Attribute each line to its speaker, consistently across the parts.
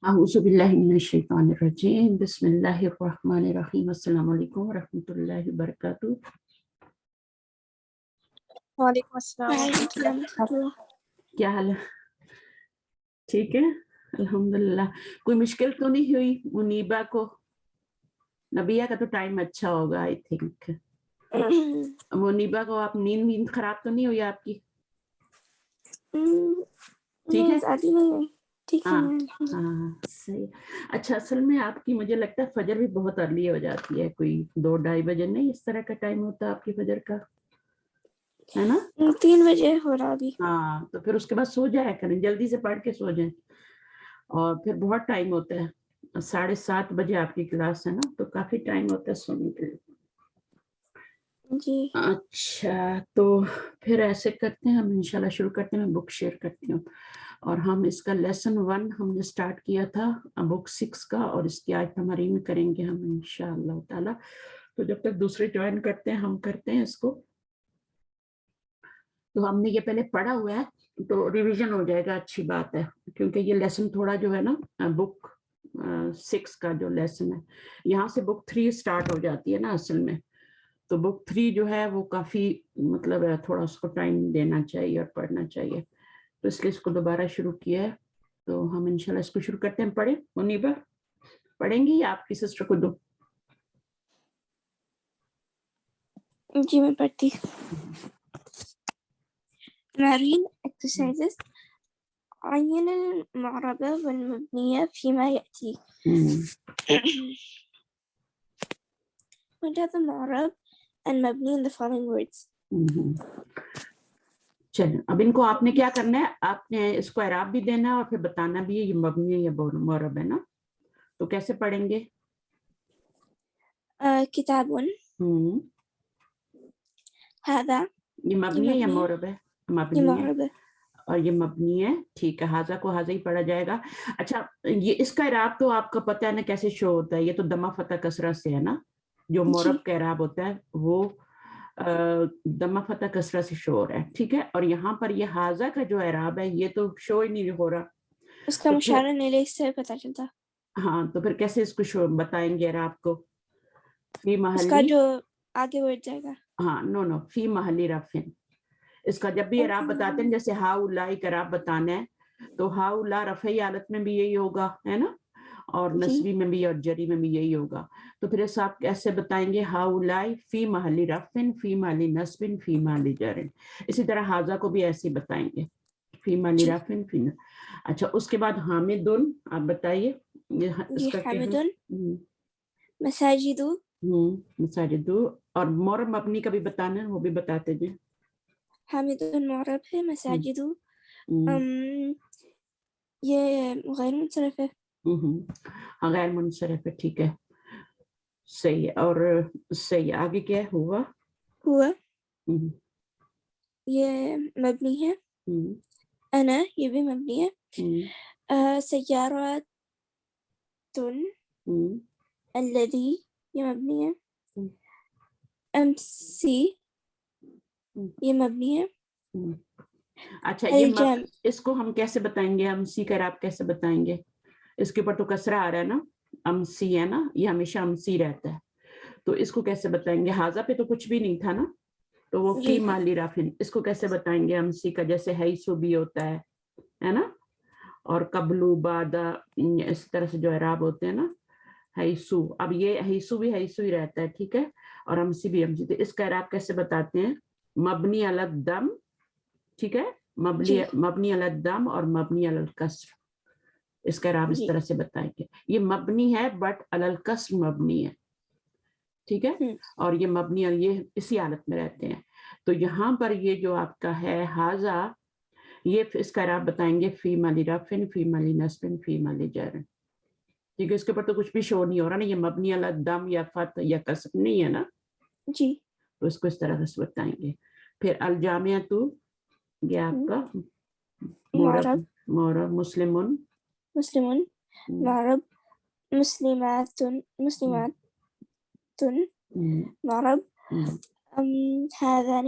Speaker 1: اعوذ باللہ من الشیطان الرجیم بسم اللہ الرحمن الرحیم السلام علیکم ورحمۃ اللہ وبرکاتہ۔
Speaker 2: وعلیکم السلام
Speaker 1: کیا حال ہے؟ ٹھیک ہے الحمدللہ۔ کوئی مشکل تو نہیں ہوئی منیبہ کو؟ نبیہ کا تو ٹائم اچھا ہوگا آئی تھنک۔ منیبہ کو آپ نیند خراب تو نہیں ہوئی آپ کی؟ ٹھیک ہے ہاں ہاں صحیح۔ اچھا اصل میں آپ کی مجھے لگتا ہے فجر بھی بہت ارلی ہو جاتی ہے، کوئی 2-2:30 بجے نہیں اس طرح کا ٹائم ہوتا ہے آپ کی فجر کا، ہے نا؟
Speaker 2: 3 بجے ہو رہا ابھی۔
Speaker 1: ہاں تو پھر اس کے بعد سو جایا کریں، جلدی سے پڑھ کے سو جائیں، اور پھر بہت ٹائم ہوتا ہے، 7:30 بجے آپ کی کلاس ہے نا، تو کافی ٹائم ہوتا ہے سونے کے لیے۔
Speaker 2: جی
Speaker 1: اچھا تو پھر ایسے کرتے ہیں ہم انشاءاللہ شروع کرتے ہیں، میں بک شیئر کرتی ہوں، اور ہم اس کا لیسن 1 ہم نے سٹارٹ کیا تھا بک 6 کا، اور اس کی آج تمارین کریں گے ہم انشاءاللہ تعالی۔ تو جب تک دوسرے جوائن کرتے ہیں ہم کرتے ہیں اس کو، تو ہم نے یہ پہلے پڑھا ہوا ہے تو ریویژن ہو جائے گا، اچھی بات ہے، کیونکہ یہ لیسن تھوڑا جو ہے نا بک 6 کا جو لیسن ہے، یہاں سے بک 3 سٹارٹ ہو جاتی ہے نا اصل میں، تو بک 3 جو ہے وہ کافی مطلب تھوڑا اس کو ٹائم دینا چاہیے اور پڑھنا چاہیے، تو اس لیے اس کو دوبارہ شروع کیا ہے۔ تو ہم انشاءاللہ اس کو شروع کرتے ہیں، پڑھیں منیبہ پڑھیں گی یا آپ کی سسٹر کو دو؟
Speaker 2: جی میں پڑھتی۔ تمارين exercises عين المعربة والمبنية فيما يأتي. What are the معرب and مبني in the following words?
Speaker 1: چلیں اب ان کو آپ نے کیا کرنا ہے، آپ نے اس کو اعراب بھی دینا ہے اور پھر بتانا بھی ہے یہ مبنی ہے یا معرب ہے نا، تو کیسے پڑھیں گے؟
Speaker 2: كتاب هذا
Speaker 1: یہ مبنی ہے یا معرب ہے؟ مبنی ہے،
Speaker 2: معرب
Speaker 1: اور یہ مبنی ہے، ٹھیک ہے، حاضہ کو حاضہ ہی پڑھا جائے گا۔ اچھا یہ اس کا اعراب تو آپ کو پتہ ہے نا کیسے شو ہوتا ہے، یہ تو دمہ فتح کسرہ سے ہے نا، جو معرب کا اعراب ہوتا ہے وہ دمہ فتح کسرہ سے شو ہو رہا ہے، ٹھیک ہے، اور یہاں پر یہ حاضہ کا جو اعراب ہے یہ تو شو ہی نہیں ہو رہا،
Speaker 2: اس کا
Speaker 1: تو پھر
Speaker 2: مشارن الیہ سے پتہ چلتا،
Speaker 1: ہاں تو پھر کیسے اس کو شو بتائیں گے اعراب کو؟ فی
Speaker 2: اس کا
Speaker 1: محلی،
Speaker 2: جو آگے ورڈ جائے گا،
Speaker 1: ہاں نو فی محلی رفع، اس کا جب بھی اعراب بتاتے ہیں جیسے ہا اولائی کا اعراب بتانا ہے تو ہا اولا رفعی حالت میں بھی یہی ہوگا، ہے نا، اور نصبی میں بھی اور جری میں بھی یہی ہوگا، تو پھر اس آپ کیسے بتائیں گے؟ ہا اولائی فی محلی رفع فی محلی نصب فی محلی جر، اسی طرح حاضہ کو بھی ایسے بتائیں گے، فی محلی رفع فی۔ اچھا اس کے بعد حامدن، آپ بتائیے اس کا کیا ہے؟
Speaker 2: مساجد
Speaker 1: مساجد، اور معرب مبنی کا بھی بتانا ہے، وہ بھی بتاتے جائیں۔
Speaker 2: حامد معرب ہے، مساجد یہ غیر منصرف ہے،
Speaker 1: غیر منصرف ہے، ٹھیک ہے صحیح ہے، اور صحیح آگے کیا ہے؟
Speaker 2: ہوا یہ مبنی ہے، انا یہ بھی مبنی ہے، سیارات الذی یہ مبنی ہے، امسی یہ مبنی ہے،
Speaker 1: اچھا
Speaker 2: الجم
Speaker 1: اس کو ہم کیسے بتائیں گے؟ امسی کا اعراب کیسے بتائیں گے؟ اس کے اوپر تو کسرہ آ رہا ہے نا، امسی ہے نا، یہ ہمیشہ امسی رہتا ہے، تو اس کو کیسے بتائیں گے؟ حاضہ پہ تو کچھ بھی نہیں تھا نا، تو وہ فی محلی رفع، اس کو کیسے بتائیں گے امسی کا؟ جیسے حیث بھی ہوتا ہے نا، اور قبلو بعدا، اس طرح سے جو اعراب ہوتے ہیں نا، حیثو، اب یہ حیثو بھی حیثو ہی رہتا ہے، ٹھیک ہے، اور امسی بھی امسی، تو اس کا اعراب کیسے بتاتے ہیں؟ مبنی علی الدم، ٹھیک ہے، مبنی علی الدم اور مبنی علی الکسر، اس کا اعراب اس طرح سے بتائیں گے، یہ مبنی ہے بٹ علی الکسر مبنی ہے، ٹھیک ہے، اور یہ مبنی اور یہ اسی حالت میں رہتے ہیں، تو یہاں پر یہ جو آپ کا ہے حاضہ، یہ اس کا اعراب بتائیں گے فی محلی رفع فی محلی نصب فی محلی جر، ٹھیک ہے، اس کے اوپر تو کچھ بھی شو نہیں ہو رہا نا، یہ مبنی علی الدم یا فتح یا کسر نہیں ہے نا،
Speaker 2: جی
Speaker 1: تو اس کو اس طرح سے بتائیں گے۔ پھر الجامعۃ، یہ آپ کا معرب مسلمون
Speaker 2: معرب مسلمات معرب هذان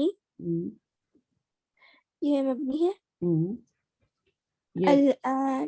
Speaker 2: یہ مبنی ہے، الآن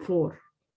Speaker 1: 4,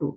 Speaker 1: 2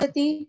Speaker 3: 1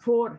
Speaker 1: 4,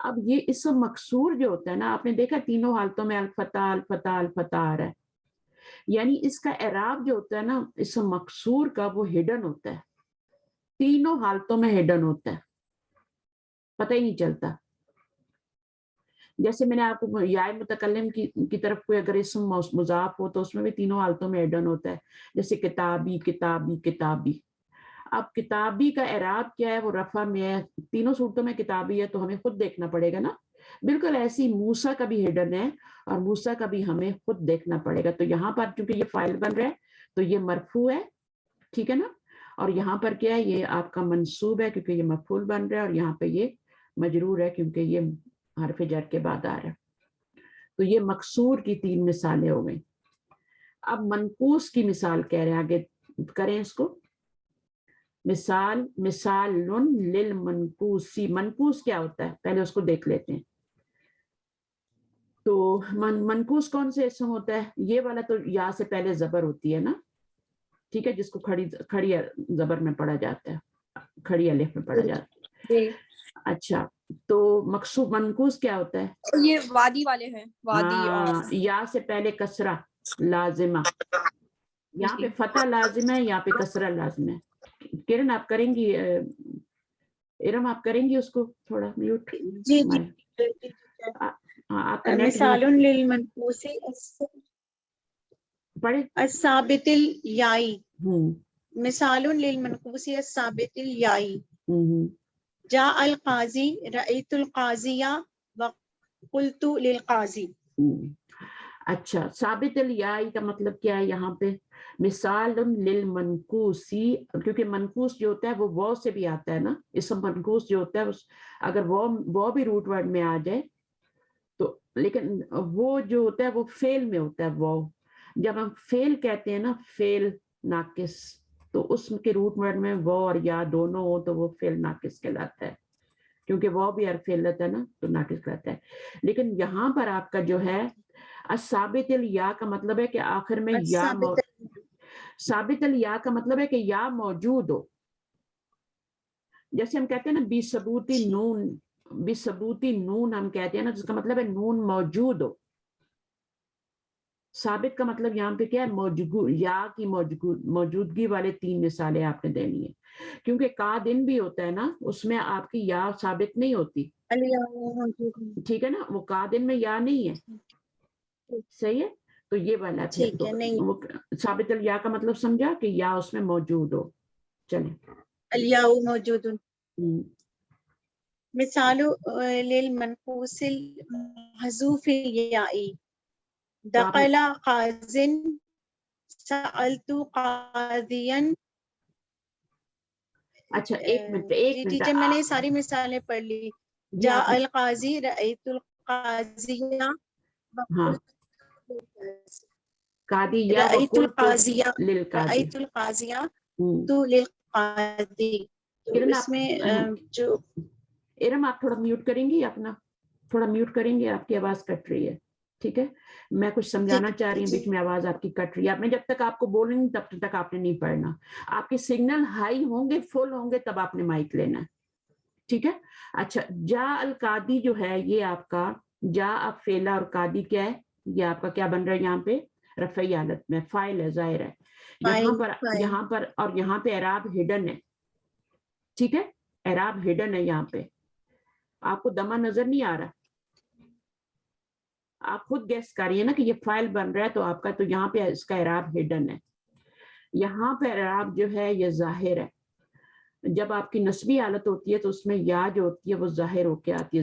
Speaker 1: اب یہ اسم مکسور جو ہوتا ہے نا، آپ نے دیکھا تینوں حالتوں میں الفتح الفتح الفتح آ رہا ہے، یعنی اس کا اعراب جو ہوتا ہے نا اسم مکسور کا، وہ ہڈن ہوتا ہے، تینوں حالتوں میں ہڈن ہوتا ہے، پتہ ہی نہیں چلتا. جیسے میں نے آپ کو یا متکلم کی طرف کوئی اگر اسم مضاف ہو تو اس میں بھی تینوں حالتوں میں ہڈن ہوتا ہے، جیسے کتابی کتابی کتابی. اب کتابی کا اعراب کیا ہے، وہ رفع میں ہے، تینوں صورتوں میں کتابی ہے تو ہمیں خود دیکھنا پڑے گا نا. بالکل ایسی موسیٰ کا بھی ہڈن ہے اور موسیٰ کا بھی ہمیں خود دیکھنا پڑے گا. تو یہاں پر چونکہ یہ فاعل بن رہا ہے تو یہ مرفوع ہے، ٹھیک ہے نا، اور یہاں پر کیا ہے، یہ آپ کا منصوب ہے کیونکہ یہ مفعول بن رہا ہے، اور یہاں پہ یہ مجرور ہے کیونکہ یہ حرف جر کے بعد آ رہا ہے. تو یہ مکسور کی 3 مثالیں ہو گئیں. اب منقوص کی مثال کہہ رہے ہیں، آگے کریں اس کو. مثال للمنقوصی، منقوص کیا ہوتا ہے پہلے اس کو دیکھ لیتے ہیں. تو منقوص کون سے اسم ہوتا ہے؟ یہ والا تو یا سے پہلے زبر ہوتی ہے نا، ٹھیک ہے، جس کو کھڑی زبر میں پڑھا جاتا ہے، کھڑی الف میں پڑھا جاتا ہے. اچھا، تو مقصود منقوص کیا ہوتا ہے؟
Speaker 2: یہ وادی والے ہیں، وادی اور
Speaker 1: یا سے پہلے کسرہ لازمہ، یہاں پہ فتح لازم ہے، یہاں پہ کسرہ لازم ہے. کرن آپ کریں گی، ارم آپ کریں گی اس کو تھوڑا میوٹ؟
Speaker 3: جی
Speaker 1: آپ کا نیٹ
Speaker 3: مثال للمنقوص
Speaker 1: پڑھے.
Speaker 3: الثابت الیائی، مثال للمنقوص الثابت الیائی. جاء القاضی رأیت القاضیہ وقلت للقاضی.
Speaker 1: اچھا، ثابت الیائی کا مطلب کیا ہے یہاں پہ؟ مثال للمنقوصی، کیونکہ منقوص جو ہوتا ہے وہ واو سے بھی آتا ہے نا، اسم منقوص جو ہوتا ہے اگر واو بھی روٹ ورڈ میں آ جائے تو، لیکن وہ جو ہوتا ہے وہ فعل میں ہوتا ہے واو. جب ہم فعل کہتے ہیں نا، فعل ناقص، تو اس کے روٹ ورڈ میں واو اور یا دونوں ہو تو وہ فعل ناقص کہلاتا ہے، کیونکہ واو بھی حرف علت ہے نا تو ناقص کہلاتا ہے. لیکن یہاں پر آپ کا جو ہے الثابت الیا کا مطلب ہے کہ آخر میں یا، ثابت الیا کا مطلب ہے کہ یا موجود ہو. جیسے ہم کہتے ہیں نا بی ثبوتی نون، بی ثبوتی نون ہم کہتے ہیں نا، جس کا مطلب ہے نون موجود ہو. ثابت کا مطلب یہاں پہ کیا ہے؟ یا کی موجودگی والے 3 مثالیں آپ نے دینی ہے. کیونکہ کا دن بھی ہوتا ہے نا، اس میں آپ کی یا ثابت نہیں ہوتی، ٹھیک ہے نا، وہ کا دن میں یا نہیں ہے، صحیح ہے. تو یہ والا ہے، تو ثابت الیا کا مطلب سمجھا کہ یا اس میں موجود ہو. چلیں،
Speaker 3: الیاء موجود. مثال للمنقوص المحذوف الیائی، دخل قاضٍ سألت قاضیاً.
Speaker 1: اچھا ایک منٹ
Speaker 3: ٹیچر میں نے ساری مثالیں پڑھ لی. جاء القاضی رأیت القاضیہ، رأیت القاضیہ رأیت القاضیہ تو للقاضی. اس میں جو
Speaker 1: ارم آپ تھوڑا میوٹ کریں گی، اپنا تھوڑا میوٹ کریں گے، آپ کی آواز کٹ رہی ہے، ٹھیک ہے. میں کچھ سمجھانا چاہ رہی ہوں، بیچ میں آواز آپ کی کٹ رہی ہے. آپ نے جب تک آپ کو بول رہی ہوں تب تک آپ نے نہیں پڑھنا. آپ کے سگنل ہائی ہوں گے، فل ہوں گے، تب آپ نے مائک لینا ہے، ٹھیک ہے. اچھا، جا القادی جو ہے یہ آپ کا جا اب فعلہ اور قادی کیا ہے؟ یہ آپ کا کیا بن رہا ہے یہاں پہ؟ رفعی حالت میں فاعل ہے، ظاہر ہے. یہاں پر اور یہاں پہ اعراب ہڈن ہے، ٹھیک ہے، اعراب ہڈن ہے. یہاں پہ آپ کو دمہ نظر نہیں آ رہا، آپ خود گیس کریے نا کہ یہ فاعل بن رہا ہے تو آپ کا، تو یہاں پہ اس کا اعراب ہڈن ہے. یہاں پہ اعراب جو ہے یہ ظاہر ہے. جب آپ کی نسبی حالت ہوتی ہے تو اس میں یا جو ہوتی ہے وہ ظاہر ہو کے آتی ہے،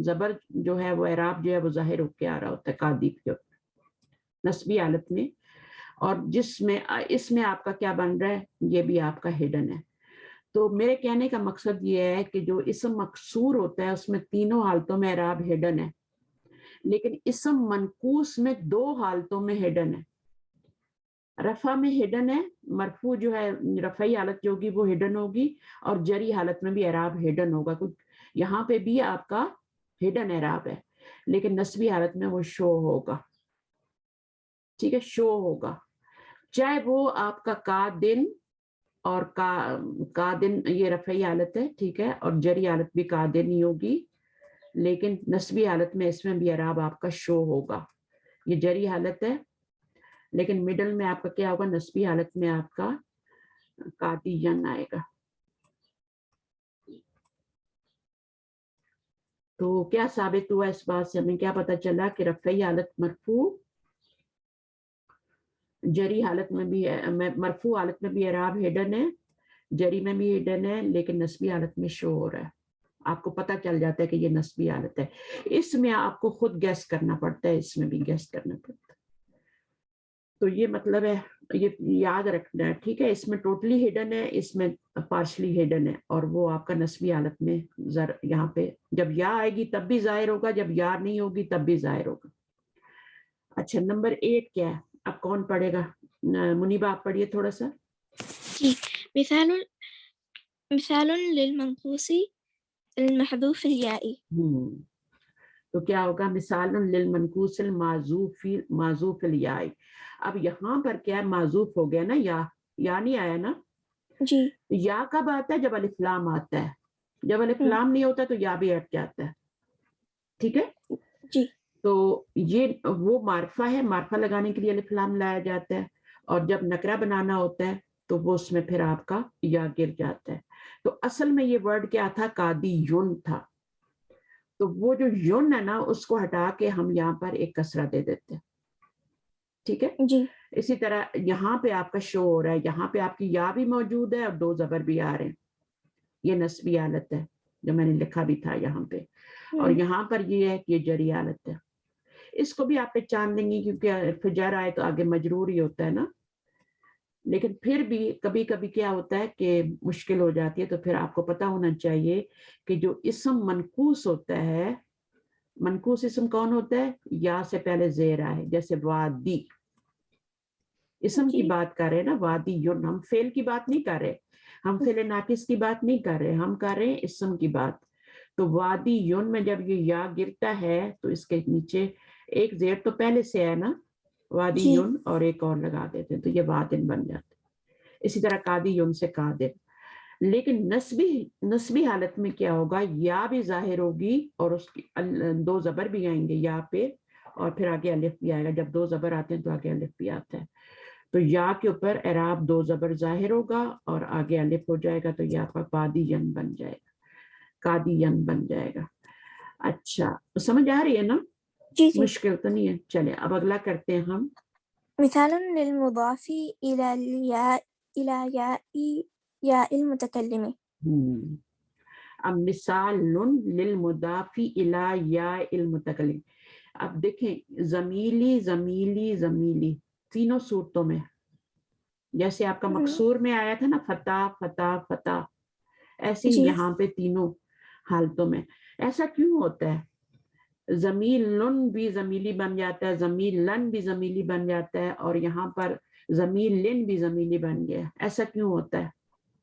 Speaker 1: زبر جو ہے وہ اعراب جو ہے وہ ظاہر ہو کے آ رہا ہوتا ہے قاضی جو نسبی حالت میں. اور اس میں آپ کا کیا بن رہا ہے؟ یہ بھی آپ کا ہڈن ہے. تو میرے کہنے کا مقصد یہ ہے کہ جو اسم مکسور ہوتا ہے اس میں تینوں حالتوں میں اعراب ہڈن ہے، لیکن اسم منقوص میں 2 حالتوں میں ہڈن ہے. رفع میں ہڈن ہے، مرفوع جو ہے رفعی حالت جو ہوگی وہ ہڈن ہوگی، اور جری حالت میں بھی اعراب ہڈن ہوگا. یہاں پہ بھی آپ کا ہڈن اعراب ہے، لیکن نسبی حالت میں وہ شو ہوگا، ٹھیک ہے، شو ہوگا. چاہے وہ آپ کا دن اور کا دن یہ رفعی حالت ہے، ٹھیک ہے، اور جری حالت بھی کا دن ہی ہوگی. لیکن نسبی حالت میں اس میں بھی اعراب آپ کا شو ہوگا. یہ جری حالت ہے لیکن مڈل میں آپ کا کیا ہوگا, نسبی حالت میں آپ کا قادین آئے گا. تو کیا ثابت ہوا اس بات سے, ہمیں کیا پتا چلا کہ رفعی حالت مرفوع, جری حالت میں بھی, مرفوع حالت میں بھی اعراب ہڈن ہے, جری میں بھی ہڈن ہے, لیکن نسبی حالت میں شو ہو رہا ہے. آپ کو پتہ چل جاتا ہے کہ یہ نسبی حالت ہے. اس میں آپ کو خود گیس کرنا پڑتا ہے, اس میں بھی گیس کرنا پڑتا ہے. تو یہ مطلب ہے, یہ یاد رکھنا ہے, ٹھیک ہے. اس میں ٹوٹلی ہڈن ہے, اس میں پارشلی ہڈن ہے, اور وہ آپ کا نسبی حالت میں یہاں پہ جب یا آئے گی تب بھی ظاہر ہوگا, جب یا نہیں ہوگی تب بھی ظاہر ہوگا. اچھا, نمبر 8 کیا ہے, اب کون پڑھے گا؟ منیبہ آپ پڑھیے تھوڑا سا.
Speaker 4: جی. مثال للمنقوص المحذوف الياء.
Speaker 1: تو کیا ہوگا؟ مثال للمنقوص المعذوف الياء. اب یہاں پر کیا معذوف ہو گیا نا, یا نہیں آیا نا.
Speaker 4: جی.
Speaker 1: یا کب آتا ہے؟ جب الف لام آتا ہے. جب الف لام نہیں ہوتا تو یا بھی ہٹ جاتا ہے. ٹھیک ہے
Speaker 4: جی.
Speaker 1: تو یہ وہ معرفہ ہے, معرفہ لگانے کے لیے الف لام لایا جاتا ہے, اور جب نکرہ بنانا ہوتا ہے تو وہ اس میں پھر آپ کا یا گر جاتا ہے. تو اصل میں یہ ورڈ کیا تھا؟ قادی یون تھا. تو وہ جو یون ہے نا, اس کو ہٹا کے ہم یہاں پر ایک کسرہ دے دیتے ہیں. ٹھیک ہے
Speaker 4: جی.
Speaker 1: اسی طرح یہاں پہ آپ کا شو ہو رہا ہے, یہاں پہ آپ کی یا بھی موجود ہے اور 2 زبر بھی آ رہے ہیں. یہ نسبی حالت ہے جو میں نے لکھا بھی تھا یہاں پہ. اور یہاں پر یہ ہے کہ یہ جری حالت ہے. اس کو بھی آپ پہچان لیں گے کیونکہ فجر آئے تو آگے مجرور ہی ہوتا ہے نا. لیکن پھر بھی کبھی کبھی کیا ہوتا ہے کہ مشکل ہو جاتی ہے, تو پھر آپ کو پتا ہونا چاہیے کہ جو اسم منقوص ہوتا ہے, منقوص اسم کون ہوتا ہے؟ یا سے پہلے زیر آئے. جیسے وادی, اسم کی بات کر رہے ہیں نا, وادی یون. ہم فعل کی بات نہیں کر رہے, ہم فعل ناقص کی بات نہیں کر رہے, ہم کر رہے ہیں اسم کی بات. تو وادی یون میں جب یہ یا گرتا ہے تو اس کے نیچے ایک زیر تو پہلے سے ہے نا, وادی یون, اور ایک اور لگا دیتے ہیں تو یہ وادن بن جاتے. اسی طرح قادی یون سے قادر. لیکن نسبی حالت میں کیا ہوگا؟ یا بھی ظاہر ہوگی اور اس کی 2 زبر بھی آئیں گے یا پہ, اور پھر آگے الف بھی آئے گا. جب 2 زبر آتے ہیں تو آگے الف بھی آتا ہے. تو یا کے اوپر اعراب 2 زبر ظاہر ہوگا اور آگے الف ہو جائے گا, تو یا پر قادین بن جائے گا, قادین بن جائے گا. اچھا, سمجھ آ رہی ہے نا؟
Speaker 4: جی.
Speaker 1: مشکل تو نہیں ہے. چلے اب اگلا کرتے ہیں ہم.
Speaker 4: مثال للمضاف إلى ياء المتكلم.
Speaker 1: اب مثال للمضاف إلى یاء المتکلم. اب دیکھیں, ضمیلی ضمیلی ضمیلی تینوں صورتوں میں, جیسے آپ کا مقصور میں آیا تھا نا فتح فتح فتح, ایسے ہی یہاں پہ تینوں حالتوں میں. ایسا کیوں ہوتا ہے؟ ضمیل لن بھی ضمیلی بن جاتا ہے, ضمیل لن بھی ضمیلی بن جاتا ہے, اور یہاں پر ضمیل لن بھی ضمیلی بن گیا. ایسا کیوں ہوتا ہے؟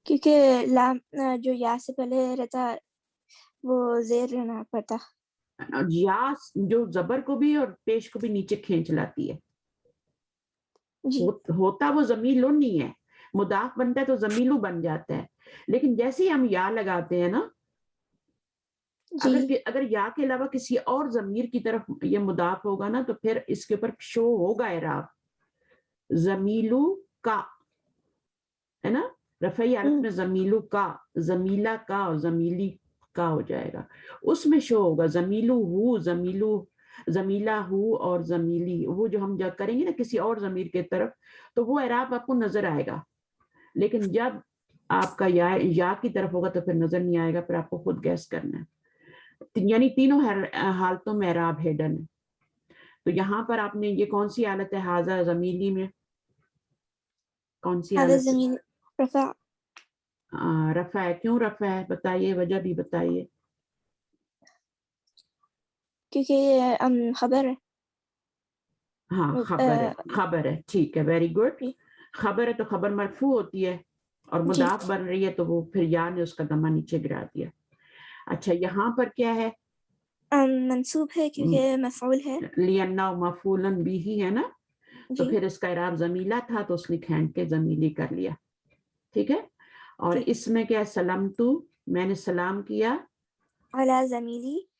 Speaker 4: کیونکہ لام جو یا سے پہلے رہتا وہ زیر رہنا پڑتا.
Speaker 1: یا جو زبر کو بھی اور پیش کو بھی نیچے کھینچ لاتی ہے. ہوتا وہ ضمیل لن نہیں ہے, مضاف بنتا ہے تو ضمیلو بن جاتا ہے. لیکن جیسے ہی ہم یا لگاتے ہیں نا, اگر یا کے علاوہ کسی اور ضمیر کی طرف یہ مضاف ہوگا نا, تو پھر اس کے اوپر شو ہوگا اعراب ضمیلو کا, ہے نا. رفعی حالت میں ضمیلو کا, ضمیلہ کا اور ضمیلی کا ہو جائے گا. اس میں شو ہوگا ضمیلو ہو, ضمیلہ ہو اور ضمیلی. وہ جو ہم جب کریں گے نا کسی اور ضمیر کے طرف, تو وہ اعراب آپ کو نظر آئے گا. لیکن جب آپ کا یا کی طرف ہوگا تو پھر نظر نہیں آئے گا, پھر آپ کو خود گیس کرنا ہے. یعنی تینوں حالتوں میں اعراب ہڈن ہے. تو یہاں پر آپ نے یہ کون سی حالت ہے حاضہ ضمیلی میں؟ کون سی حالت؟
Speaker 4: رفع.
Speaker 1: رفع ہے. کیوں رفع ہے بتائیے, وجہ بھی بتائیے.
Speaker 4: کیونکہ خبر ہے.
Speaker 1: ہاں خبر ہے, خبر ہے. ٹھیک ہے, ویری گڈ. خبر ہے تو خبر مرفوع ہوتی ہے, اور مضاف بن رہی ہے تو وہ پھر یا نے اس کا ضمہ نیچے گرا دیا. اچھا, یہاں پر کیا ہے؟
Speaker 4: منصوب ہے کیونکہ مفعول ہے.
Speaker 1: لِأَنَّهُ مَفْعُولٌ بِهِ ہے نا, تو پھر اس کا اعراب ضمیلہ تھا تو اس نے کھینچ کے ضمیلی کر لیا. ٹھیک ہے. اور اس میں کیا؟ سلمتو, میں نے سلام کیا,
Speaker 4: علی زمیلی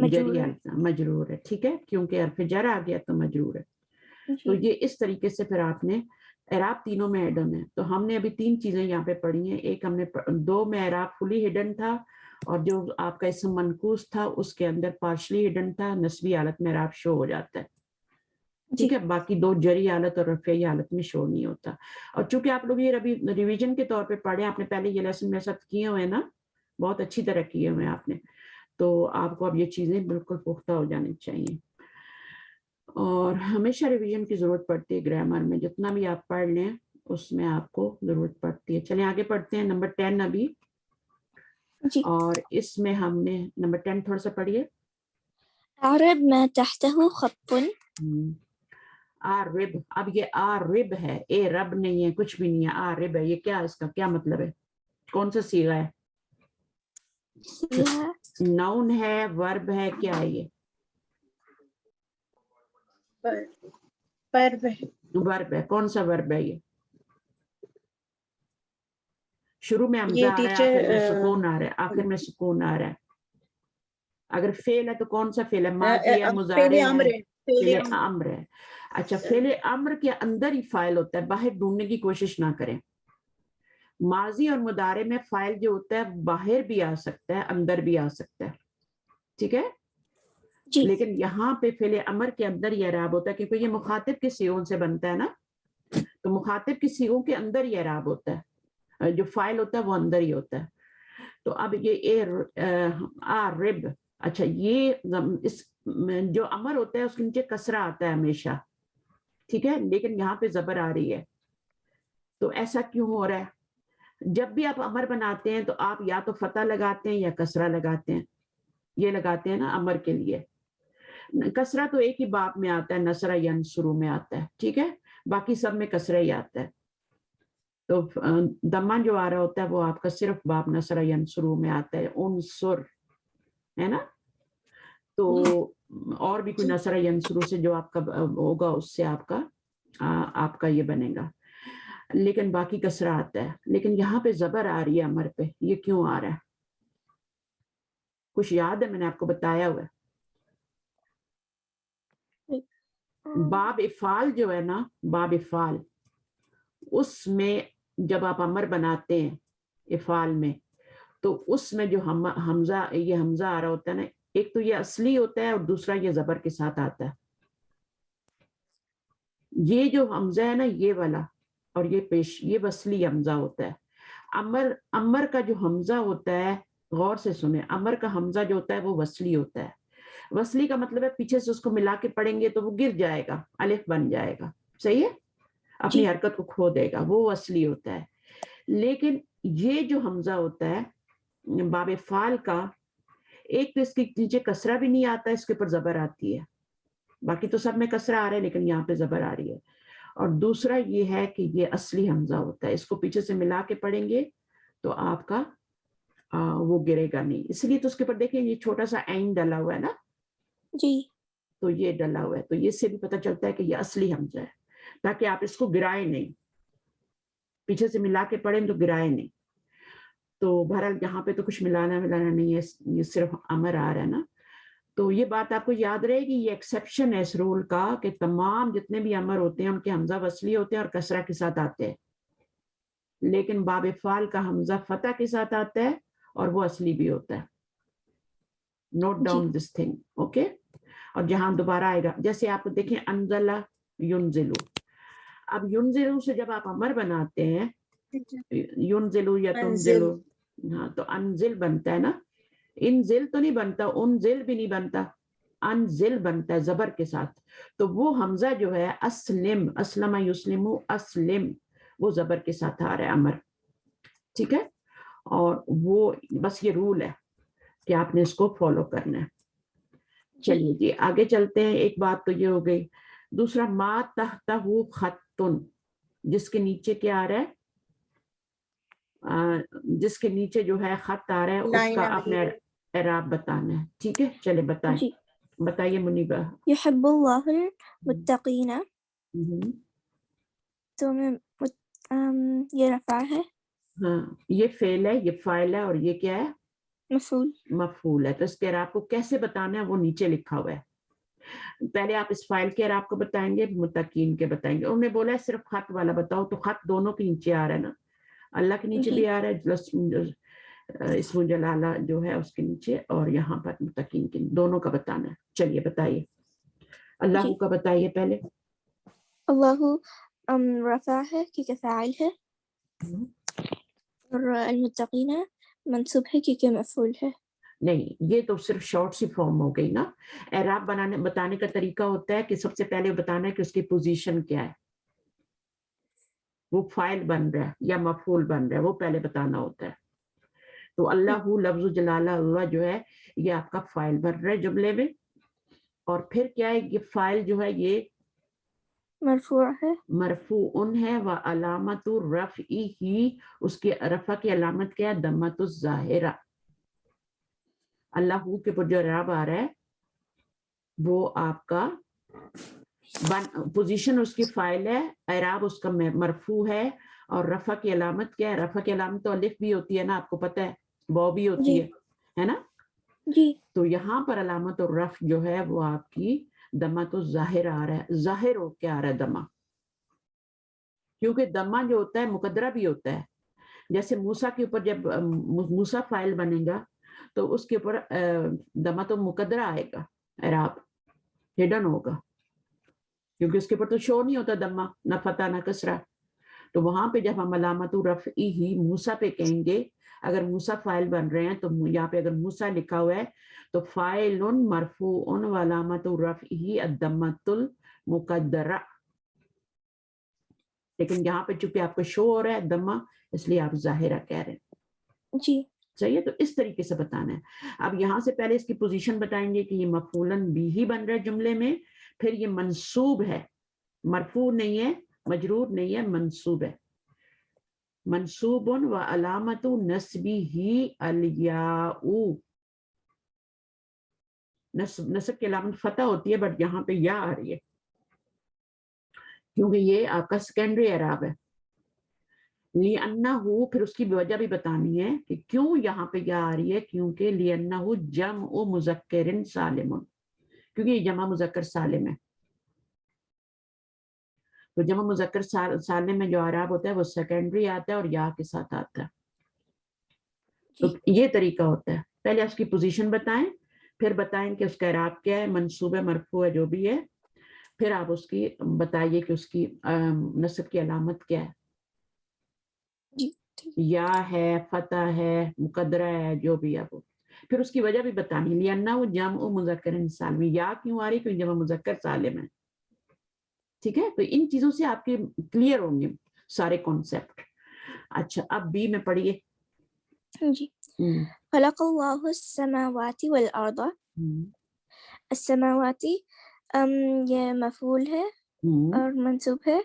Speaker 4: مجرور ہے
Speaker 1: مجرور ہے, ٹھیک ہے, کیونکہ حرف جر آ گیا تو مجرور ہے. تو
Speaker 4: جی
Speaker 1: یہ اس طریقے سے پھر آپ نے اعراب تینوں میں ہڈن ہے. تو ہم نے ابھی 3 چیزیں یہاں پہ پڑھی ہیں. ایک ہم نے 2 میں اعراب فلی ہڈن تھا, اور جو آپ کا اسم منقوص تھا اس کے اندر پارشلی ہڈن تھا, نسبی حالت میں اعراب شو ہو جاتا ہے, ٹھیک ہے. باقی 2 جری حالت اور رفعی حالت میں شو نہیں ہوتا. اور چونکہ آپ لوگ یہ ابھی ریویژن کے طور پہ پڑھے, آپ نے پہلے یہ لیسن میرے ساتھ کیے ہوئے نا, بہت اچھی طرح کیے ہوئے آپ نے, تو آپ کو اب یہ چیزیں بالکل پختہ ہو جانی چاہیے. اور ہمیشہ ریویژن کی ضرورت پڑتی ہے گرامر میں, جتنا بھی آپ پڑھ لیں اس میں آپ کو ضرورت پڑتی ہے. چلیں آگے پڑھتے ہیں نمبر 10 ابھی,
Speaker 4: جی
Speaker 1: اور اس میں ہم نے نمبر 10 تھوڑا سا پڑھیے.
Speaker 4: اعرب ما تحته خط
Speaker 1: آرب, اب یہ آرب ہے, اے رب نہیں ہے, کچھ بھی نہیں ہے, آرب ہے. یہ کیا, اس کا کیا مطلب ہے, کون سا صیغہ ہے,
Speaker 4: فيها
Speaker 1: نون ہے, ورب ہے, کیا ہے یہ,
Speaker 3: ورب ہے.
Speaker 1: ورب ہے. کون سا ورب ہے یہ, شروع میں حمزہ
Speaker 3: یہ
Speaker 1: آ رہا ہے,
Speaker 3: ٹیچر
Speaker 1: آخر میں سکون آ رہا ہے, آخر میں سکون آ رہا ہے. اگر فعل ہے تو کون سا فعل ہے, ماضی ہے,
Speaker 3: فعل
Speaker 1: مضارع
Speaker 3: امر
Speaker 1: ہے,
Speaker 3: ہے.
Speaker 1: فعل امر ہے. اچھا, فعل امر کے اندر ہی فاعل ہوتا ہے, باہر ڈھونڈنے کی کوشش نہ کریں. ماضی اور مضارع میں فاعل جو ہوتا ہے باہر بھی آ سکتا ہے, اندر بھی آ سکتا ہے, ٹھیک ہے.
Speaker 4: جی
Speaker 1: لیکن یہاں پہ فعل امر کے اندر ہی اعراب ہوتا ہے, کیونکہ یہ مخاطب کے صیغوں سے بنتا ہے نا, تو مخاطب کی صیغوں کے اندر ہی اعراب ہوتا ہے, جو فاعل ہوتا ہے وہ اندر ہی ہوتا ہے. تو اب یہ آرب, اچھا, یہ اس جو امر ہوتا ہے اس کے نیچے کسرہ آتا ہے ہمیشہ, ٹھیک ہے, لیکن یہاں پہ زبر آ رہی ہے. تو ایسا کیوں ہو رہا ہے, جب بھی آپ امر بناتے ہیں تو آپ یا تو فتح لگاتے ہیں یا کسرہ لگاتے ہیں, یہ لگاتے ہیں نا امر کے لیے. کسرہ تو ایک ہی باب میں آتا ہے, نصرہ ینصرو میں آتا ہے, ٹھیک ہے, باقی سب میں کسرہ ہی آتا ہے. تو دمہ جو آ رہا ہوتا ہے وہ آپ کا صرف باب نصرہ ینصرو میں آتا ہے, انصر ہے نا. تو اور بھی کوئی نصرہ ینصرو سے جو آپ کا ہوگا اس سے آپ کا یہ بنے گا, لیکن باقی کسرہ آتا ہے. لیکن یہاں پہ زبر آ رہی ہے امر پہ, یہ کیوں آ رہا ہے, کچھ یاد ہے, میں نے آپ کو بتایا ہوا ہے. باب افعال جو ہے نا, باب افعال, اس میں جب آپ امر بناتے ہیں افعال میں, تو اس میں جو حمزہ, یہ حمزہ آ رہا ہوتا ہے نا, ایک تو یہ اصلی ہوتا ہے اور دوسرا یہ زبر کے ساتھ آتا ہے. یہ جو حمزہ ہے نا یہ والا, اور یہ پیش, یہ وصلی حمزہ ہوتا ہے. امر کا جو حمزہ ہوتا ہے, غور سے سنیں, امر کا حمزہ جو ہوتا ہے وہ وصلی ہوتا ہے. وصلی کا مطلب ہے پیچھے سے اس کو ملا کے پڑھیں گے تو وہ گر جائے گا, الف بن جائے گا, صحیح ہے, اپنی حرکت کو کھو دے گا, وہ وصلی ہوتا ہے. لیکن یہ جو حمزہ ہوتا ہے باب فعال کا, ایک تو اس کے نیچے کسرہ بھی نہیں آتا, اس کے اوپر زبر آتی ہے, باقی تو سب میں کسرہ آ رہا ہے لیکن یہاں پہ زبر آ رہی ہے. اور دوسرا یہ ہے کہ یہ اصلی حمزہ ہوتا ہے, اس کو پیچھے سے ملا کے پڑھیں گے تو آپ کا وہ گرے گا نہیں. اس لیے تو اس کے اوپر دیکھیں یہ چھوٹا سا عین ڈلا ہوا ہے نا,
Speaker 4: جی
Speaker 1: تو یہ ڈلا ہوا ہے, تو یہ سے بھی پتہ چلتا ہے کہ یہ اصلی حمزہ ہے, تاکہ آپ اس کو گرائے نہیں, پیچھے سے ملا کے پڑھیں تو گرائے نہیں. تو بہرحال یہاں پہ تو کچھ ملانا نہیں ہے, یہ صرف امر آ رہا ہے نا. تو یہ بات آپ کو یاد رہے گی, یہ ایکسیپشن ہے اس رول کا کہ تمام جتنے بھی امر ہوتے ہیں ان کے حمزہ وصلی ہوتے ہیں اور کسرہ کے ساتھ آتے ہیں, لیکن باب فعال کا حمزہ فتح کے ساتھ آتا ہے اور وہ اصلی بھی ہوتا ہے. Note down this thing, okay. اور جہاں دوبارہ آئے گا, جیسے آپ دیکھیں انزلہ ینزلو, اب ینزلو سے جب آپ امر بناتے ہیں, ینزلو یا تنزلو, ہاں, تو انزل بنتا ہے نا, انزل تو نہیں بنتا, انزل بھی نہیں بنتا, انزل بنتا ہے زبر کے ساتھ. تو وہ حمزہ جو ہے اسلم, اسلم یسلمو, اسلم, وہ زبر کے ساتھ آ رہا ہے امر, ٹھیک ہے. اور وہ بس یہ رول ہے کہ آپ نے اس کو فالو کرنا ہے. چلیے جی آگے چلتے ہیں. ایک بات تو یہ ہو گئی. دوسرا ما تحتہ خطن, جس کے نیچے کیا آ رہا ہے, جس کے نیچے جو ہے خط آ رہا ہے اس کا اپنے اعراب بتانا ہے, ٹھیک ہے. چلے بتائیں,
Speaker 4: جی
Speaker 1: بتائیے منیبہ.
Speaker 4: یحب اللہ المتقین, تو میں یہ رفع ہے,
Speaker 1: ہاں, یہ فعل ہے, یہ فاعل ہے, اور یہ کیا ہے,
Speaker 4: مفعول
Speaker 1: مفعول ہے. تو اس کے اعراب کو کیسے بتانا ہے وہ نیچے لکھا ہوا ہے. پہلے آپ اس فائل کے اعراب کو بتائیں گے, متقین کے بتائیں گے. انہوں نے بولا ہے صرف خط والا بتاؤ, تو خط دونوں کے نیچے آ رہا ہے نا, اللہ کے نیچے
Speaker 4: جی.
Speaker 1: بھی آ رہا ہے, اسم جلالہ جو ہے اس کے نیچے, اور یہاں پر متقین کے دونوں کا بتانا ہے. چلیے بتائیے, اللہ
Speaker 4: جی.
Speaker 1: کا بتائیے پہلے.
Speaker 4: اللہ رفع ہے کیونکہ فاعل ہے, اور المتقین منصوب ہے کیونکہ مفعول ہے.
Speaker 1: نہیں, یہ تو صرف شارٹ سی فارم ہو گئی نا. اعراب بتانے کا طریقہ ہوتا ہے کہ سب سے پہلے بتانا ہے کہ اس کی پوزیشن کیا ہے, وہ فائل بن رہا ہے یا مفعول بن رہا ہے, وہ پہلے بتانا ہوتا ہے. تو اللہ لفظ جلالہ اللہ جو ہے یہ آپ کا فائل بن رہا ہے جملے میں, اور پھر کیا ہے, یہ فائل جو ہے یہ
Speaker 4: مرفوع ہے,
Speaker 1: مرفوع ہے, و علامت رفعی ہی, اس کی رفع کی علامت کیا ہے, ضمۃ الظاہرہ. اللہ کے پر جو اعراب آ رہا ہے وہ آپ کا پوزیشن اس کی فائل ہے, اعراب اس کا مرفوع ہے, اور رفع کی علامت کیا ہے, رفع کی علامت تو الف بھی ہوتی ہے نا, آپ کو پتہ ہے, واو بھی ہوتی
Speaker 4: جی.
Speaker 1: ہے نا.
Speaker 4: جی.
Speaker 1: تو یہاں پر علامت الرفع جو ہے وہ آپ کی ضمۃ الظاہر آ رہا ہے, ظاہر ہو کے آ رہا ہے دمہ, کیونکک دمہ جو ہوتا ہے مقدرہ بھی ہوتا ہے. جیسے موسیٰ کے اوپر جب موسیٰ فائل بنے گا تو اس کے اوپر دمہ تو مقدرہ آئے گا, اعراب ہڈن ہوگا, کیونکہ اس کے اوپر تو شو نہیں ہوتا دمہ, نہ فتح نہ کسرہ. تو وہاں پہ جب ہم علامت رفعی ہی موسیٰ پہ کہیں گے, اگر موسیٰ فائل بن رہے ہیں تو یہاں پہ اگر موسیٰ لکھا ہوا ہے تو فاعل مرفوع و علامت رفعہ الضمۃ المقدرہ. لیکن یہاں پہ چونکہ آپ کو شو ہو رہا ہے دمہ, اس لیے آپ ظاہرہ کہہ رہے ہیں.
Speaker 4: جی.
Speaker 1: صحیح ہے, تو اس طریقے سے بتانا ہے. اب یہاں سے پہلے اس کی پوزیشن بتائیں گے کہ یہ مفعولاً بھی بن رہا ہے جملے میں, پھر یہ منصوب ہے, مرفوع نہیں ہے, مجرور نہیں ہے, منصوب ہے. منصوب و علامت نصبہ الیاء, نصب کی علامت فتح ہوتی ہے, بٹ یہاں پہ یا آ رہی ہے کیونکہ یہ آپ کا سیکنڈری اعراب ہے. لِأَنَّهُ, پھر اس کی وجہ بھی بتانی ہے کہ کیوں یہاں پہ یا آ رہی ہے, کیونکہ لِأَنَّهُ جمع مذکر سالم, کیونکہ یہ جمع مذکر سالم ہے. تو جمع مذکر سالم میں جو اعراب ہوتا ہے وہ سیکنڈری آتا ہے اور یا کے ساتھ آتا ہے. تو یہ طریقہ ہوتا ہے, پہلے اس کی پوزیشن بتائیں, پھر بتائیں کہ اس کا اعراب کیا ہے, منصوب ہے, مرفوع ہے, جو بھی ہے, پھر آپ اس کی بتائیے کہ اس کی نصب کی علامت کیا ہے, یا ہے, فتح ہے, مقدرہ ہے, جو بھی ہے وہ. پھر اس کی وجہ بھی بتانی, لِأَنَّهُ جمع مذکر سالم, یا کیوں آ رہی, کیوں جمع مذکر سالم ہے. ٹھیک ہے, تو ان چیزوں سے آپ کے کلیئر ہوں گے سارے کانسیپٹ. اچھا, اب بی میں پڑھیے.
Speaker 4: جی. خلق اللہ السماوات والارض, السماواتی یہ مفعول ہے اور منصوب ہے,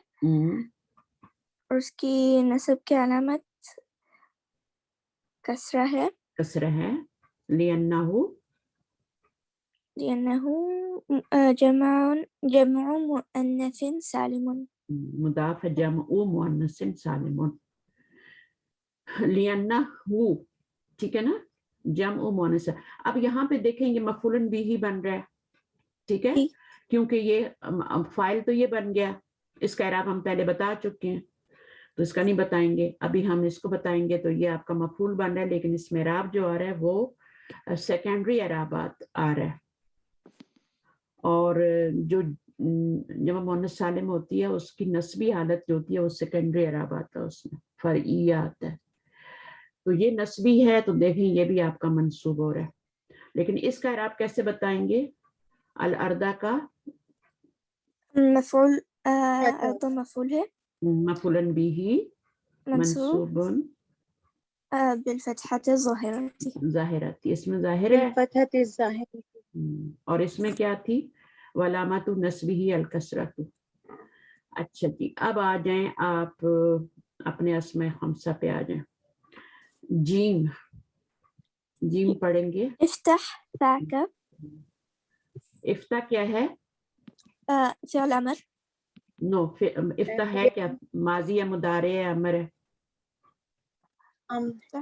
Speaker 4: اور اس کی نصب کی علامت کسرہ ہے,
Speaker 1: کسرہ ہے, لِأَنَّهُ
Speaker 4: جمع مؤنث سالم,
Speaker 1: مضاف جمع مؤنث سالم. لِأَنَّهُ, ٹھیک ہے نا, جمع مؤنث. اب یہاں پہ دیکھیں یہ مفعول بھی ہی بن رہا ہے, ٹھیک ہے, کیونکہ یہ فائل تو یہ بن گیا, اس کا اعراب ہم پہلے بتا چکے ہیں, تو اس کا نہیں بتائیں گے, ابھی ہم اس کو بتائیں گے. تو یہ آپ کا مفعول بن رہا ہے, لیکن اس میں اعراب جو آ رہا ہے وہ سیکنڈری اعرابات آ رہا ہے, اور جو جمع مؤنث سالم ہوتی ہے اس کی نسبی حالت جو ہوتی ہے وہ سیکنڈری اعراب آتا ہے, اس میں فرعی آتا ہے. تو یہ نسبی ہے, تو دیکھیں یہ بھی آپ کا منصوب ہو رہا ہے, لیکن اس کا اعراب کیسے بتائیں گے, الارض کا
Speaker 4: مفعول, ارض مفعول ہے,
Speaker 1: مفعول بھی منصوب
Speaker 4: بالفتحة الظاهرة,
Speaker 1: ظاہرات, اس میں ظاہر ہے,
Speaker 3: بالفتحة الظاہرة,
Speaker 1: اور اس میں کیا تھی, وعلامت نصبہ الکسرۃ. اچھا جی, اب آ جائیں آپ اپنے اسماء خمسہ پہ آ جائیں. جیم, جیم پڑھیں گے.
Speaker 4: افتح فاک,
Speaker 1: افتح کیا ہے,
Speaker 4: فعل امر,
Speaker 1: نو, افتح ہے کیا, ماضی یا مضارع یا امر ہے,
Speaker 3: امر,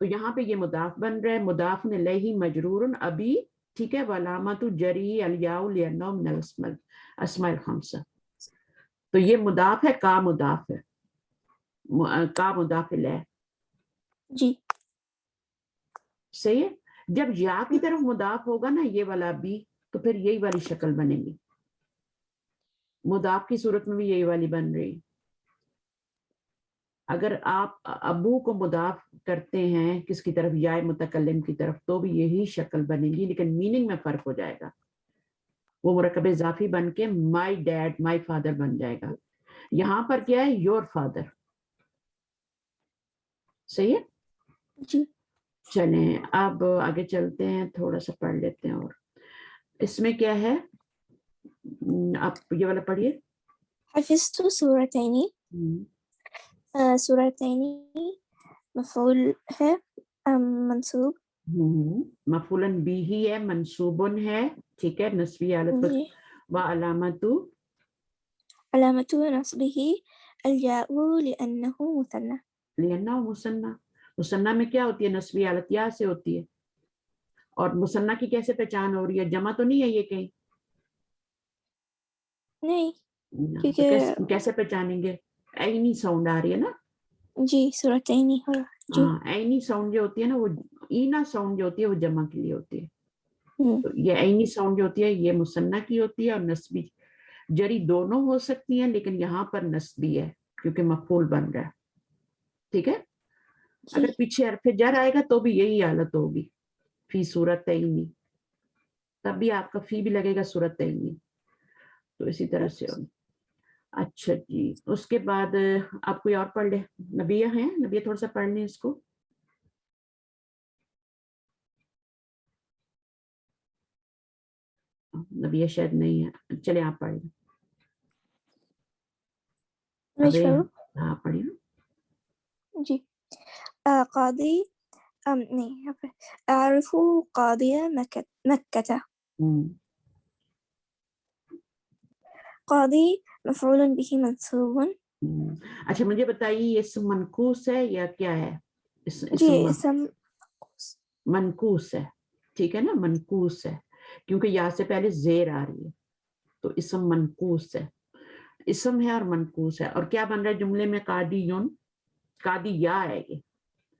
Speaker 1: تو یہاں پہ یہ مضاف بن رہا ہے، مضاف الیہ مجرور ابھی، ٹھیک ہے، وعلامۃ جری الیاء لانہ من الاسماء الخمسہ. تو یہ مضاف ہے، کا مضاف ہے، کا مضاف الیہ.
Speaker 4: جی
Speaker 1: صحیح ہے. جب یا کی طرف مضاف ہوگا نا یہ والا بھی، تو پھر یہی والی شکل بنے گی. مضاف کی صورت میں بھی یہی والی بن رہی. اگر آپ ابو کو مضاف کرتے ہیں کس کی طرف، یا متکلم کی طرف، تو بھی یہی شکل بنے گی، لیکن میننگ میں فرق ہو جائے گا. وہ مرکب اضافی بن کے مائی ڈیڈ، مائی فادر بن جائے گا. یہاں پر کیا ہے، یور فادر. صحیح ہے.
Speaker 4: جی
Speaker 1: چلیں اب آگے چلتے ہیں، تھوڑا سا پڑھ لیتے ہیں. اور اس میں کیا ہے، آپ یہ والا پڑھیے.
Speaker 4: حفظت سورتین، سورتین مفعول ہے، منصوب.
Speaker 1: مفعولن بھی ہی ہے، منصوبن ہے، ٹھیک ہے، نصبی حالت پر.
Speaker 4: جی
Speaker 1: وعلامت
Speaker 4: علامت نصبه الياء لأنه مثنى.
Speaker 1: لأنہ مثنیٰ. مثنیٰ میں کیا ہوتی ہے، نصبی حالت یا سے ہوتی ہے. اور مثنیٰ کی کیسے پہچان ہو رہی ہے، جمع تو نہیں ہے یہ کہیں؟
Speaker 4: نہیں
Speaker 1: تو
Speaker 4: کیونکہ
Speaker 1: کیسے پہچانیں گے، عینی ساؤنڈ آ رہی ہے نا.
Speaker 4: جی سورتین ہو. جی
Speaker 1: ہاں، عینی ساؤنڈ جو ہوتی ہے نا، وہ اینا ساؤنڈ جو ہوتی ہے وہ جمع کے لیے ہوتی ہے. تو یہ عینی ساؤنڈ جو ہوتی ہے یہ مثنیٰ کی ہوتی ہے، اور نصبی جری دونوں ہو سکتی ہیں، لیکن یہاں پر نصبی ہے کیونکہ مفعول بن رہا ہے. ٹھیک ہے.
Speaker 4: جی
Speaker 1: اگر پیچھے حرف جر آئے گا تو بھی یہی حالت ہوگی، فی صورتین، تب بھی آپ کا فی بھی لگے گا صورتین. تو اسی طرح سے ہوگی. اچھا جی، اس کے بعد آپ کوئی اور پڑھ لیں. نبیہ ہیں، نبیہ تھوڑا سا پڑھ لیں اس کو. نبیہ شاید نہیں ہے، چلیں آپ پڑھ لیں.
Speaker 4: میں
Speaker 1: ابھی
Speaker 4: پڑھوں.
Speaker 1: ہاں پڑھیں.
Speaker 4: جی قاضی نہیں یہاں پہ أعرف قاضي مكة. قاضي مفعول به منصوب.
Speaker 1: اچھا مجھے بتائیے یہ اسم منقوص ہے یا کیا ہے؟
Speaker 4: جی اسم
Speaker 1: منقوص ہے، ٹھیک ہے نا، منقوص ہے کیونکہ یا سے پہلے زیر آ رہی ہے، تو اسم منقوص ہے. اسم ہے اور منقوص ہے. اور کیا بن رہا ہے جملے میں، قادیون، قادی یا ہے یہ.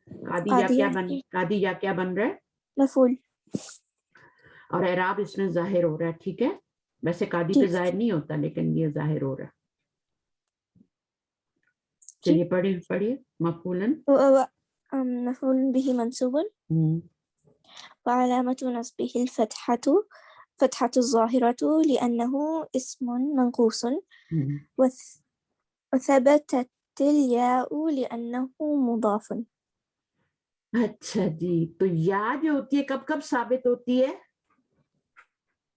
Speaker 1: قادی یا
Speaker 4: قاضية
Speaker 1: قادی یا کیا بن رہا ہے،
Speaker 4: مفعول.
Speaker 1: اور اعراب اس میں ظاہر ہو رہا ہے. ٹھیک ہے، ویسے قادی
Speaker 4: جی
Speaker 1: پہ ظاہر نہیں ہوتا لیکن یہ ظاہر ہو رہا ہے.
Speaker 4: جی
Speaker 1: چلیے پڑھیے. مفعولاً
Speaker 4: مفعول به منصوب وعلامة نصبه فتحة الظاهرة لأنه اسم منقوص وثبتت الياء لأنه مضاف.
Speaker 1: اچھا جی، تو یا جو ہوتی ہے کب کب ثابت ہوتی ہے،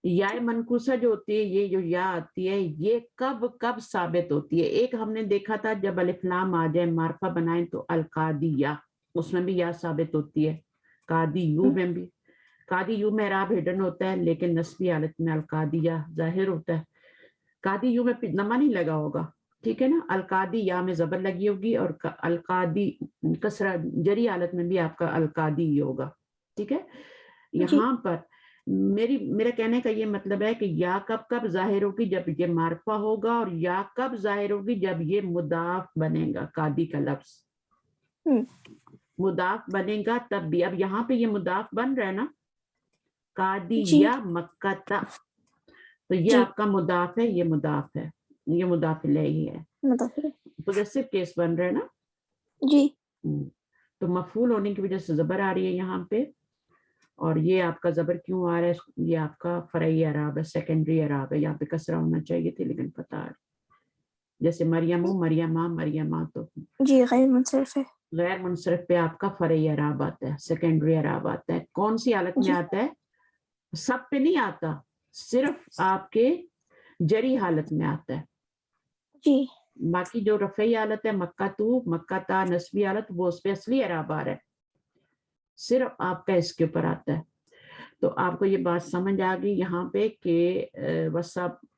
Speaker 1: یا منقوصہ جو ہوتی ہے، یہ جو یا آتی ہے یہ کب کب ثابت ہوتی ہے. ایک ہم نے دیکھا تھا جب الف لام آ جائے معرفہ بنائیں تو القادیہ، اس میں بھی یا ثابت ہوتی ہے. قادی یو میں بھی، قادی یو میں اعراب ہڈن ہوتا ہے لیکن نصبی حالت میں القادیہ ظاہر ہوتا ہے. قادی یو میں نما نہیں لگا ہوگا، ٹھیک ہے نا. القادی یا میں زبر لگی ہوگی، اور القادی کسرہ جری حالت میں بھی آپ کا القادی ہی ہوگا. ٹھیک ہے.
Speaker 4: جی
Speaker 1: یہاں پر میرا کہنے کا یہ مطلب ہے کہ یا کب کب ظاہر ہوگی، جب یہ معرفہ ہوگا، اور یا کب ظاہر ہوگی، جب یہ مضاف بنے گا. قادی کا لفظ مضاف بنے گا تب بھی. اب یہاں پہ یہ مضاف بن رہا ہے نا، قادی
Speaker 4: جی
Speaker 1: یا مکہ، تو یہ
Speaker 4: جی
Speaker 1: آپ کا مضاف ہے، یہ مضاف ہے، یہ مضاف الیہ ہے.
Speaker 4: مضاف.
Speaker 1: پوزیسو کیس بن رہا ہے نا.
Speaker 4: جی
Speaker 1: تو مفعول ہونے کی وجہ سے زبر آ رہی ہے یہاں پہ. اور یہ آپ کا زبر کیوں آ رہا ہے، یہ آپ کا فرعی اعراب ہے، سیکنڈری اعراب ہے. یہاں پہ کسرہ ہونا چاہیے تھے لیکن پتہ آ رہی، جیسے مریم مریمہ مریمہ، تو
Speaker 4: جی غیر منصرف ہے.
Speaker 1: غیر منصرف پہ آپ کا فرعی اعراب آتا ہے، سیکنڈری اعراب آتا ہے. کون سی حالت میں
Speaker 4: جی
Speaker 1: آتا ہے، سب پہ نہیں آتا، صرف آپ کے جری حالت میں آتا ہے.
Speaker 4: جی
Speaker 1: باقی جو رفعی حالت ہے، مکہ تو، مکہ تا، نصبی حالت، وہ اس پہ اصلی اعراب آ رہا ہے، صرف آپ کا اس کے اوپر آتا ہے. تو آپ کو یہ بات سمجھ آ گئی یہاں پہ کہ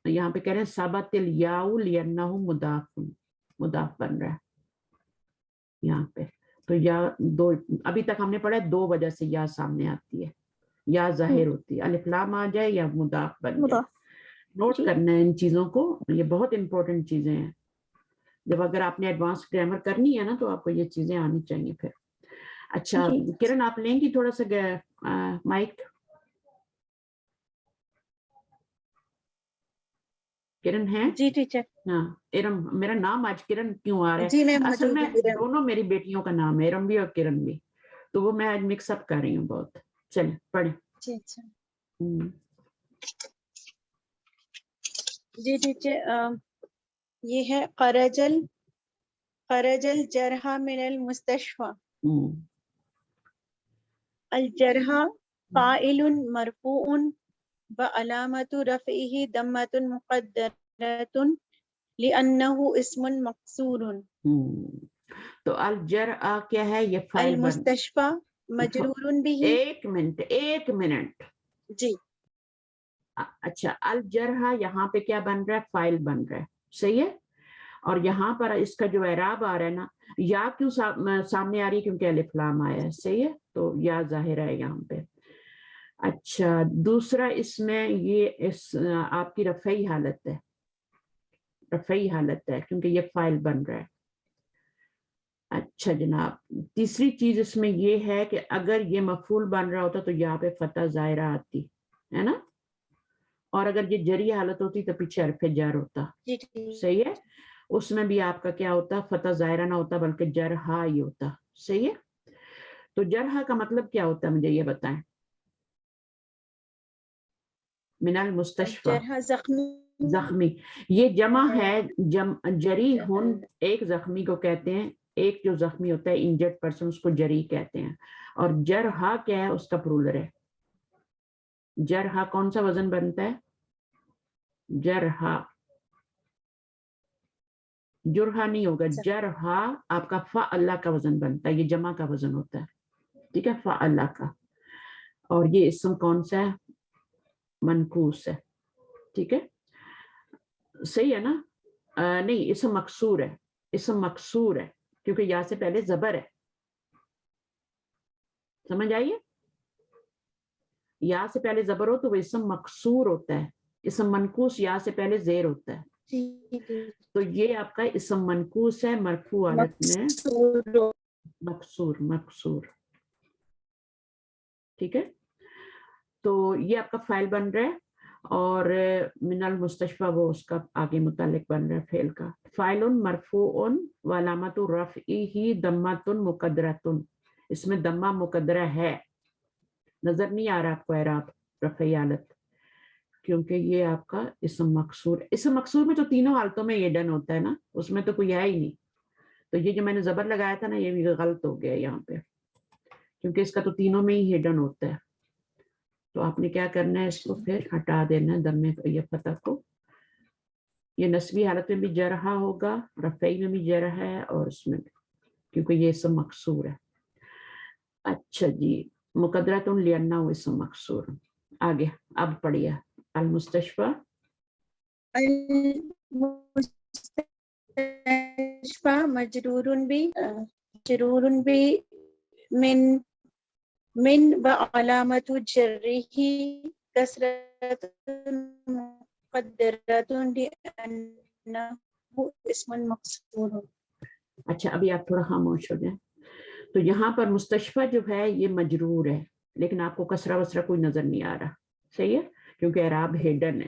Speaker 1: یہاں پہ کہہ رہے ہیں ثبت الیاء لانہ مضاف بن رہا ہے یہاں پہ. تو یا دو ابھی تک ہم نے پڑھا دو وجہ سے یا سامنے آتی ہے, یا ظاہر ہوتی ہے, الف لام آ جائے یا مضاف بن جائے.
Speaker 4: مضاف.
Speaker 1: نوٹ
Speaker 4: جی.
Speaker 1: کرنا ہے ان چیزوں کو, یہ بہت امپورٹنٹ چیزیں ہیں. جب اگر آپ نے ایڈوانس گرامر کرنی ہے نا تو آپ کو یہ چیزیں آنی چاہیے پھر. اچھا
Speaker 4: جی.
Speaker 1: کرن آپ لیں گی تھوڑا سا مائک؟ کرن ہے؟
Speaker 3: جی ٹیچر.
Speaker 1: ہاں ارم, میرا نام آج کرن کیوں آ رہا ہے؟
Speaker 3: جی میں
Speaker 1: اصل
Speaker 3: موجود
Speaker 1: میں
Speaker 3: ہوں.
Speaker 1: دونوں میری بیٹیوں کا نام ہے, ارم بھی اور کرن بھی, تو وہ میں آج مکس اپ کر رہی ہوں بہت. چلیں پڑھیں.
Speaker 3: جی اچھا. جی ٹیچر یہ ہے خرج الجرح من المستشفى. الجرح فاعل مرفوع وعلامة رفعه ضمة مقدرة لأنه اسم مقصور.
Speaker 1: تو الجرح کیا ہے؟ یہ فائل بن.
Speaker 3: المستشفى مجرور به.
Speaker 1: ایک منٹ
Speaker 3: جی
Speaker 1: اچھا, الجرح یہاں پہ کیا بن رہا ہے؟ فائل بن رہا ہے, صحیح ہے. اور یہاں پر اس کا جو اعراب آ رہا ہے نا, یا کیوں سامنے آ رہی ہے؟ کیونکہ الف لام آیا ہے, صحیح ہے, تو یا ظاہر ہے یہاں پہ. اچھا دوسرا اس میں یہ آپ کی رفعی حالت ہے, رفعی حالت ہے کیونکہ یہ فائل بن رہا ہے. اچھا جناب, تیسری چیز اس میں یہ ہے کہ اگر یہ مفعول بن رہا ہوتا تو یہاں پہ فتح ظاہرہ آتی ہے نا, اور اگر یہ جری حالت ہوتی تو پیچھے حرف جر ہوتا, صحیح ہے. اس میں بھی آپ کا کیا ہوتا؟ فتح ظاہرہ نہ ہوتا بلکہ جرحا ہی ہوتا, صحیح ہے. تو جرحا کا مطلب کیا ہوتا ہے مجھے یہ بتائیں؟ من المستشفى,
Speaker 3: جرح زخمی.
Speaker 1: زخمی. یہ جمع ہے جری ہن, ایک زخمی کو کہتے ہیں, ایک جو زخمی ہوتا ہے انجرڈ پرسن اس کو جری کہتے ہیں. اور جرحا کیا ہے؟ اس کا پلورل ہے. جرحا کون سا وزن بنتا ہے؟ جرحا, جرحا نہیں ہوگا, جرحا آپ کا فا اللہ کا وزن بنتا ہے, یہ جمع کا وزن ہوتا ہے, ٹھیک ہے, فا اللہ کا. اور یہ اسم کون سا ہے؟ منقوص ہے, ٹھیک ہے, صحیح ہے نا. نہیں, اسم مکسور ہے, اسم مکسور ہے کیونکہ یا سے پہلے زبر ہے, سمجھ آئیے. یا سے پہلے زبر ہو تو وہ اسم مکسور ہوتا ہے, اسم منقوص یا سے پہلے زیر ہوتا ہے. تو یہ آپ کا اسم منقوص ہے مرفوع حالت میں, مکسور, ٹھیک ہے. تو یہ آپ کا فائل بن رہا ہے, اور من المستشفى وہ اس کا آگے متعلق بن رہا ہے فعل کا. فاعل مرفوع وعلامت رفعہ ضمۃ مقدرۃ, اس میں ضمہ مقدرہ ہے, نظر نہیں آ رہا آپ کو اعراب رفعی حالت, کیونکہ یہ آپ کا اسم مکسور. اسم مکسور میں تو تینوں حالتوں میں یہ ڈن ہوتا ہے نا, اس میں تو کوئی ہے ہی نہیں. تو یہ جو میں نے زبر لگایا تھا نا یہ بھی غلط ہو گیا یہاں پہ, کیونکہ اس کا تو تینوں میں ہی ہڈن ہوتا ہے. تو آپ نے کیا کرنا ہے, اس کو پھر ہٹا دینا ہے ضمے یہ فتح کو. یہ نسبی حالت میں بھی جرحا ہوگا, رفعی میں بھی جرح ہے, اور اس میں بھی, کیونکہ یہ اسم مکسور ہے. اچھا جی, مقدرۃ لأنہ اسم مکسور. آگے اب پڑھیے المستشفى.
Speaker 3: المستشفى مجرور بھی من وعلامة جره كسرة مقدرة لأنه اسم مقصور.
Speaker 1: اچھا ابھی آپ تھوڑا خاموش ہو جائیں. تو یہاں پر مستشفى جو ہے یہ مجرور ہے, لیکن آپ کو کسرہ وسرہ کوئی نظر نہیں آ رہا, صحیح ہے, کیونکہ اعراب ہڈن ہے.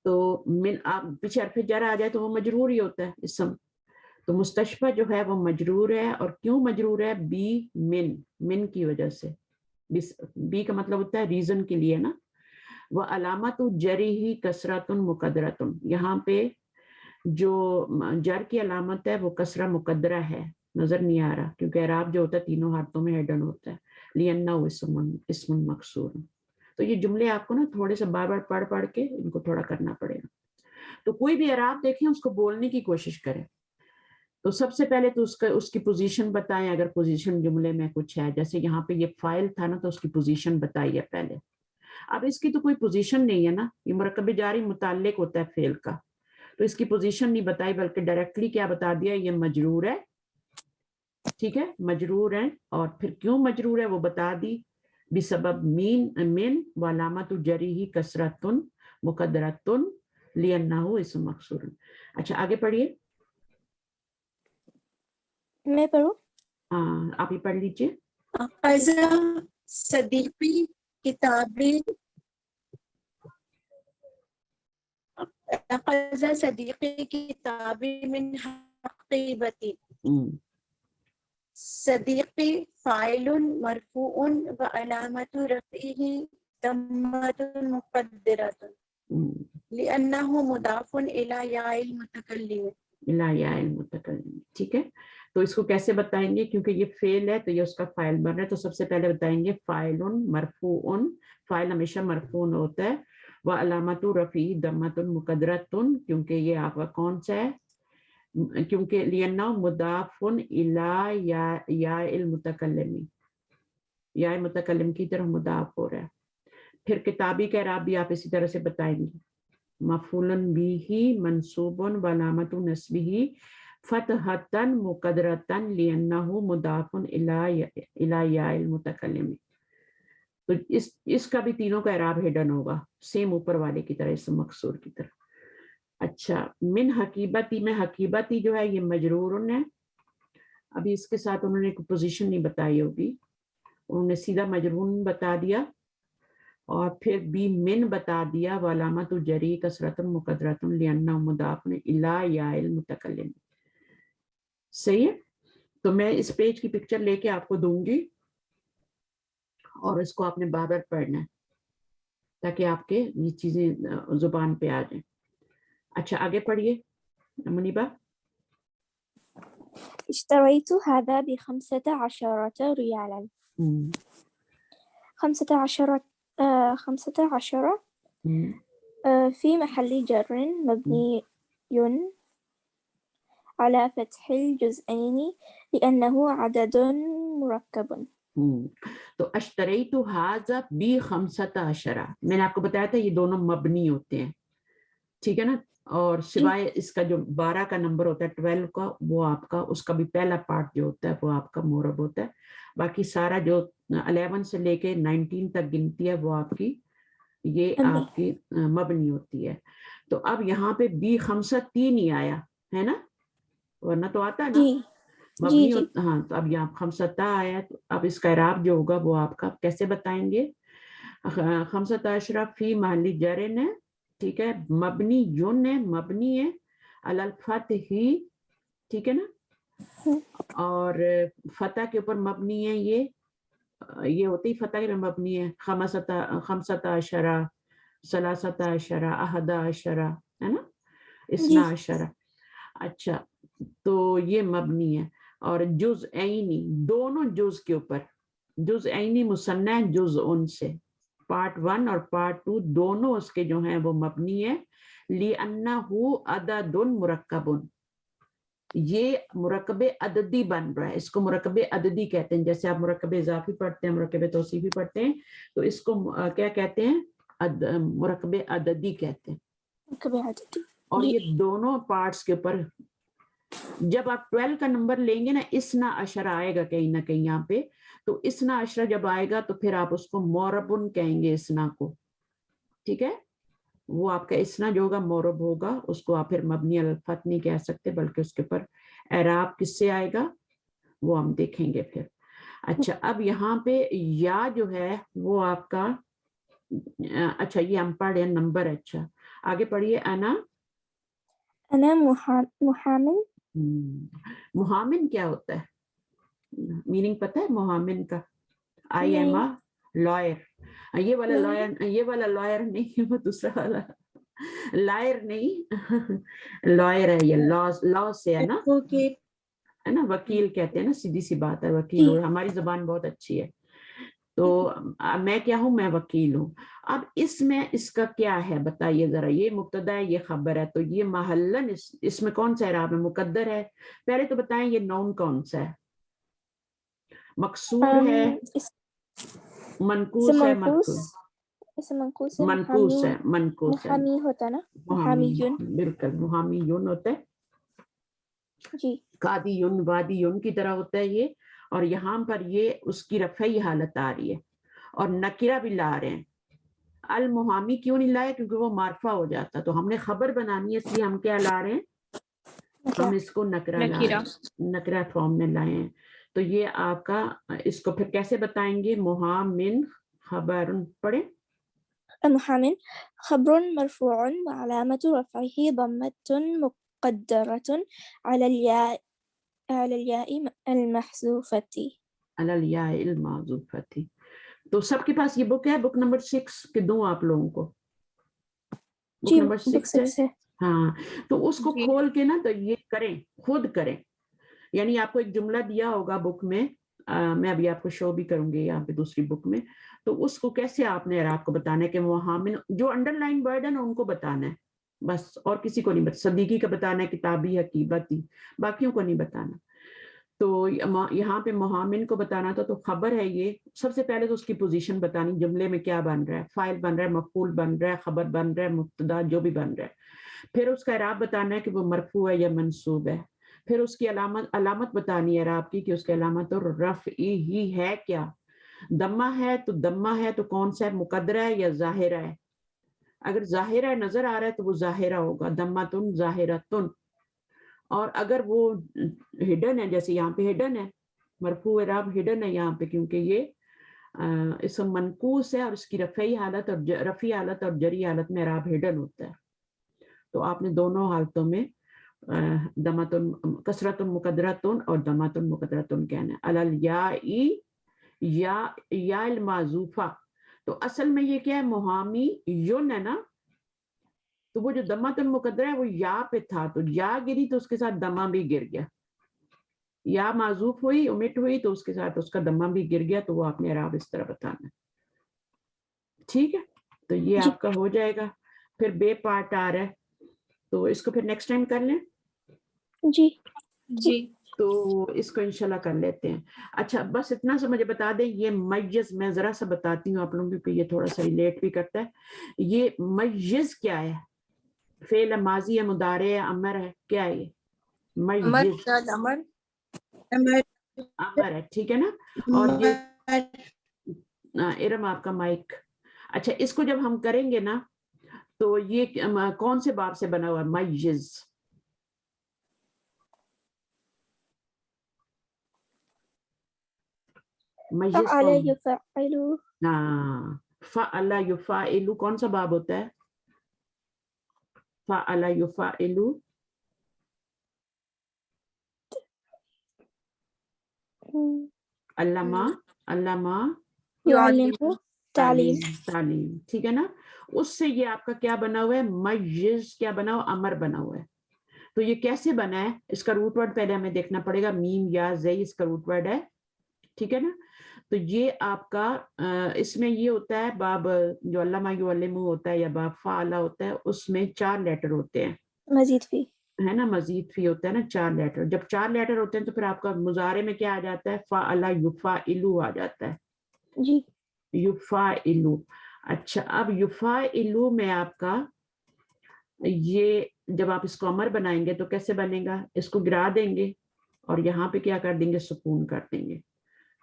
Speaker 1: تو من آپ پیچھے حرف جر آ جائے تو وہ مجرور ہی ہوتا ہے اسم. تو مستشفى جو ہے وہ مجرور ہے, اور کیوں مجرور ہے؟ بی من کی وجہ سے. بی کا مطلب ہوتا ہے ریزن کے لیے نا. وہ علامت جری کسرۃ مقدرۃ, یہاں پہ جو جر کی علامت ہے وہ کسرہ مقدرہ ہے, نظر نہیں آ رہا کیونکہ اعراب جو ہوتا ہے تینوں حالتوں میں ہڈن ہوتا ہے. لأنہ اسم مکسور. تو یہ جملے آپ کو نا تھوڑے سے بار بار پڑھ کے ان کو تھوڑا کرنا پڑے گا. تو کوئی بھی اعراب دیکھیں اس کو بولنے کی کوشش کریں. تو سب سے پہلے تو اس کی پوزیشن بتائیں, اگر پوزیشن جملے میں کچھ ہے, جیسے یہاں پہ یہ فائل تھا نا تو اس کی پوزیشن بتائیے پہلے. اب اس کی تو کوئی پوزیشن نہیں ہے نا, یہ مرکب جاری متعلق ہوتا ہے فعل کا, تو اس کی پوزیشن نہیں بتائی بلکہ ڈائریکٹلی کیا بتا دیا, یہ مجرور ہے ٹھیک ہے, مجرور ہیں, اور پھر کیوں مجرور ہے وہ بتا دی, بسبب من وعلامت جریہ کسرۃ مقدرۃ لأنہ اسم مکسور. اچھا آگے پڑھیے.
Speaker 4: میں پڑھوں؟
Speaker 1: ہاں آپ ہی پڑھ لیجیے.
Speaker 3: اخذ صدیقی کتابی اخذ صدیقی کتابی من حقیبتی. صدیقی فاعل مرفوع وعلامت رفعہ ضمۃ مقدرۃ لأنہ مضاف الی یا المتکلم.
Speaker 1: یا المتکلم. ٹھیک ہے, تو اس کو کیسے بتائیں گے, کیونکہ یہ فعل ہے تو یہ اس کا فاعل بن رہا ہے, تو سب سے پہلے بتائیں گے فاعل مرفوع, فاعل ہمیشہ مرفوع ہوتا ہے, وعلامت رفعہ ضمۃ مقدرۃ, کیونکہ یہ آپ کا کون سا ہے, کیونکہ لأنہ مضاف الی یا المتکلم, یا متکلم کی طرف مضاف ہو رہا ہے. پھر کتابی کا اعراب بھی آپ اسی طرح سے بتائیں گے, مفعول بہ منصوب وعلامت نصبہ فتحۃ مقدرۃ لأنہ مضاف الی یا المتکلم. تو اس کا بھی تینوں کا اعراب ہڈن ہوگا, سیم اوپر والے کی طرح, اسم مکسور کی طرح. اچھا, من حقیبتی میں حقیبتی جو ہے یہ مجرور ہے, ابھی اس کے ساتھ انہوں نے کوئی پوزیشن نہیں بتائی ہوگی, انہوں نے سیدھا مجرور بتا دیا اور پھر بھی من بتا دیا, وعلامت جری کسرۃ مقدرۃ لأنہ مضاف الی یا المتکلم. صحیح ہے, تو میں اس پیج کی پکچر لے کے آپ کو دوں گی اور اس کو آپ نے بار بار پڑھنا ہے تاکہ آپ کے یہ چیزیں زبان پہ آ جائیں. اچھا آگے پڑھیے منیبہ.
Speaker 4: اشتريت هذا ب15 ريالا. 15 في محل جر مبني على فتح الجزئين لأنه عدد مركب.
Speaker 1: تو اشتریت ھذا ب15, میں نے آپ کو بتایا تھا یہ دونوں مبنی ہوتے ہیں, ٹھیک ہے نا, اور سوائے اس کا جو 12 کا نمبر ہوتا ہے 12 کا, وہ آپ کا اس کا بھی پہلا پارٹ جو ہوتا ہے وہ آپ کا مورب ہوتا ہے, باقی سارا جو 11 سے لے کے 19 تک گنتی ہے وہ آپ کی یہ آپ کی مبنی ہوتی ہے. تو اب یہاں پہ ب5 3 ہی آیا ہے نا, ورنہ تو آتا ہے نا مبنی. ہاں, تو اب یہاں 5 آیا, تو اب اس کا اعراب جو ہوگا وہ آپ کا کیسے بتائیں گے. 15 فی محل جر ہے, ٹھیک ہے, مبنی یون ہے, مبنی ہے علی الفتح ہی, ٹھیک ہے نا, اور فتح کے اوپر مبنی ہے, یہ ہوتی فتح کے مبنی ہے 15 13 11 ہے نا, 12. اچھا تو یہ مبنی ہے, اور جزءینی دونوں جز کے اوپر, جزءینی مثنیٰ جز ان سے, پارٹ 1 اور پارٹ 2 دونوں اس کے جو ہیں وہ مبنی ہے, لِأَنَّهُ عَدَدٌ مُرَکَّبٌ, یہ مرکب عددی بن رہا ہے, اس کو مرکب عددی کہتے ہیں, جیسے آپ مرکب اضافی پڑھتے ہیں, مرکب توصیفی پڑھتے ہیں, تو اس کو کیا کہتے ہیں, مرکب عددی کہتے ہیں. اور یہ دونوں پارٹس کے اوپر جب آپ 12 کا نمبر لیں گے نا, اسنا عشرہ آئے گا کہیں نہ کہیں یہاں پہ, تو اسنا عشرہ جب آئے گا تو پھر آپ اس کو موربن کہیں گے, اسنا کو, ٹھیک ہے, وہ آپ کا اسنا جو ہوگا مورب ہوگا, اس کو آپ پھر مبنی علی الفتح نہیں کہہ سکتے, بلکہ اس کے اوپر اعراب کس سے آئے گا وہ ہم دیکھیں گے پھر. اچھا اب یہاں پہ یا جو ہے وہ آپ کا, اچھا یہ ہم پڑھ رہے ہیں نمبر. اچھا آگے پڑھیے.
Speaker 4: انا محامن.
Speaker 1: محامن کیا ہوتا ہے, میننگ پتہ ہے محامن کا؟ I am a lawyer. یہ والا لائر نہیں, وہ دوسرا والا لائر نہیں, لائر ہے یہ, لا سے ہے نا, ہے نا, وکیل کہتے ہیں نا, سیدھی سی بات ہے وکیل, اور ہماری زبان بہت اچھی ہے. تو میں کیا ہوں, میں وکیل ہوں. اب اس میں اس کا کیا ہے بتائیے ذرا, یہ مبتدا ہے یہ خبر ہے, تو یہ محلن اس میں کون سا اعراب ہے, مقدر ہے. پہلے تو بتائیں یہ نون کون سا ہے, مکسور ہے, منقوص ہے, منقوص ہے, منقوص ہے,
Speaker 4: محامی ہوتا نا,
Speaker 1: محامی,
Speaker 4: محامیون.
Speaker 1: بالکل محامیون ہوتا ہے.
Speaker 4: جی
Speaker 1: قادیون وادیون کی طرح ہوتا ہے یہ, اور یہاں پر یہ اس کی رفعی حالت آ رہی ہے, اور نکرہ بھی لا رہے ہیں. المحامی کیوں نہیں لائے؟ کیونکہ وہ معرفہ ہو جاتا, تو ہم نے خبر بنانی ہے, اس لیے ہم کیا لا رہے ہیں, ہم اس کو نکرہ لا رہے ہیں, نکرہ فارم میں لائے ہیں. تو یہ آپ کا, اس کو پھر کیسے بتائیں گے؟ محامن خبر پڑھیں.
Speaker 4: محامن خبر مرفوع وعلامة رفعه ضمة مقدرة على الياء المحذوفة.
Speaker 1: علی الیاء المحذوفة. تو سب کے پاس یہ بک ہے, بک نمبر 6 کہ دوں آپ لوگوں کو؟ بک
Speaker 4: جی
Speaker 1: نمبر 6 ہے. ہاں, تو اس کو
Speaker 2: جی.
Speaker 1: کھول کے نا, تو یہ کریں, خود کریں. یعنی آپ کو ایک جملہ دیا ہوگا بک میں, میں ابھی آپ کو شو بھی کروں گی یہاں پہ دوسری بک میں, تو اس کو کیسے آپ نے آپ کو بتانا ہے کہ محامن, جو انڈر لائن ورڈ ہے نا ان کو بتانا ہے بس, اور کسی کو نہیں بتانا. صدیقی کا بتانا ہے, کتابی, حقیبتی, باقیوں کو نہیں بتانا. تو یہاں پہ محامن کو بتانا تھا, تو خبر ہے یہ. سب سے پہلے تو اس کی پوزیشن بتانی, جملے میں کیا بن رہا ہے, فاعل بن رہا ہے, مفعول بن رہا ہے, خبر بن رہا ہے, مبتدا, جو بھی بن رہا ہے. پھر اس کا اعراب بتانا ہے کہ وہ مرفوع ہے یا منصوب ہے. پھر اس کی علامت بتانی ہے اعراب کی, کہ اس کی علامت رفع ہی ہے کیا. دمہ ہے تو دمہ ہے تو کون سا ہے, مقدرہ ہے یا ظاہرہ ہے. اگر ظاہرہ نظر آ رہا ہے تو وہ ظاہرہ ہوگا, دمتن ظاہرتن. اور اگر وہ ہڈن ہے, جیسے یہاں پہ ہڈن ہے, مرفوع اعراب ہڈن ہے یہاں پہ, کیونکہ یہ اسم منقوص ہے, اور اس کی رفعی حالت اور رفعی حالت اور جری حالت میں اعراب ہڈن ہوتا ہے. تو آپ نے دونوں حالتوں میں دمتن کسرت مقدرتن اور دمتن مقدرتن کہنا ہے. علی الیاء یا المعذوفہ. تو اصل میں یہ کیا ہے, محامی یون ہے نا, تو وہ جو دمتن مقدرہ ہے وہ یا پہ تھا, تو یا گری تو اس کے ساتھ دمہ بھی گر گیا. یا معذوف ہوئی, omit ہوئی, تو اس کے ساتھ اس کا دمہ بھی گر گیا, تو وہ آپ نے اعراب اس طرح بتانا ہے. ٹھیک ہے, تو یہ
Speaker 4: جی
Speaker 1: آپ کا ہو جائے گا. پھر بے پارٹ آ رہا ہے, تو اس کو پھر نیکسٹ ٹائم کر لیں.
Speaker 4: جی
Speaker 2: جی
Speaker 1: تو اس کو انشاءاللہ کر لیتے ہیں. اچھا, بس اتنا سا مجھے بتا دیں, یہ میز, میں ذرا سا بتاتی ہوں آپ لوگوں کو, یہ تھوڑا سا ریلیٹ بھی کرتا ہے. یہ میز کیا ہے؟ فعل ماضی ہے, مضارع ہے, امر ہے, کیا ہے یہ؟ میز امر ہے, ٹھیک ہے نا. اور یہ ارم آپ کا مائک. اچھا, اس کو جب ہم کریں گے نا, تو یہ کون سے باب سے بنا ہوا ہے میز؟ میز
Speaker 4: فعل يفعل.
Speaker 1: ہاں, فعل یفعل کون سا باب ہوتا ہے؟ فعل یفعل علامہ, علامہ
Speaker 4: يعلم تعليم.
Speaker 1: تعلیم, ٹھیک ہے نا. اس سے یہ آپ کا کیا بنا ہوا ہے, میز کیا بنا ہوا, امر بنا ہوا ہے. تو یہ کیسے بنا ہے, اس کا روٹ ورڈ پہلے ہمیں دیکھنا پڑے گا. میم یا زئی اس کا روٹ ورڈ ہے, ٹھیک ہے نا. تو یہ آپ کا اس میں یہ ہوتا ہے, باب جو علامہ یعلم ہوتا ہے یا باب فعل ہوتا ہے, اس میں 4 لیٹر ہوتے ہیں,
Speaker 4: مزید فی
Speaker 1: ہے نا, مزید فی ہوتا ہے نا 4 لیٹر. جب 4 لیٹر ہوتے ہیں تو پھر آپ کا مضارع میں کیا آ جاتا ہے, فعل یفعل آ جاتا ہے,
Speaker 4: جی
Speaker 1: یفعل. اچھا, اب یفعل میں آپ کا یہ جب آپ اس کو امر بنائیں گے تو کیسے بنے گا, اس کو گرا دیں گے اور یہاں پہ کیا کر دیں گے, سکون کر دیں گے.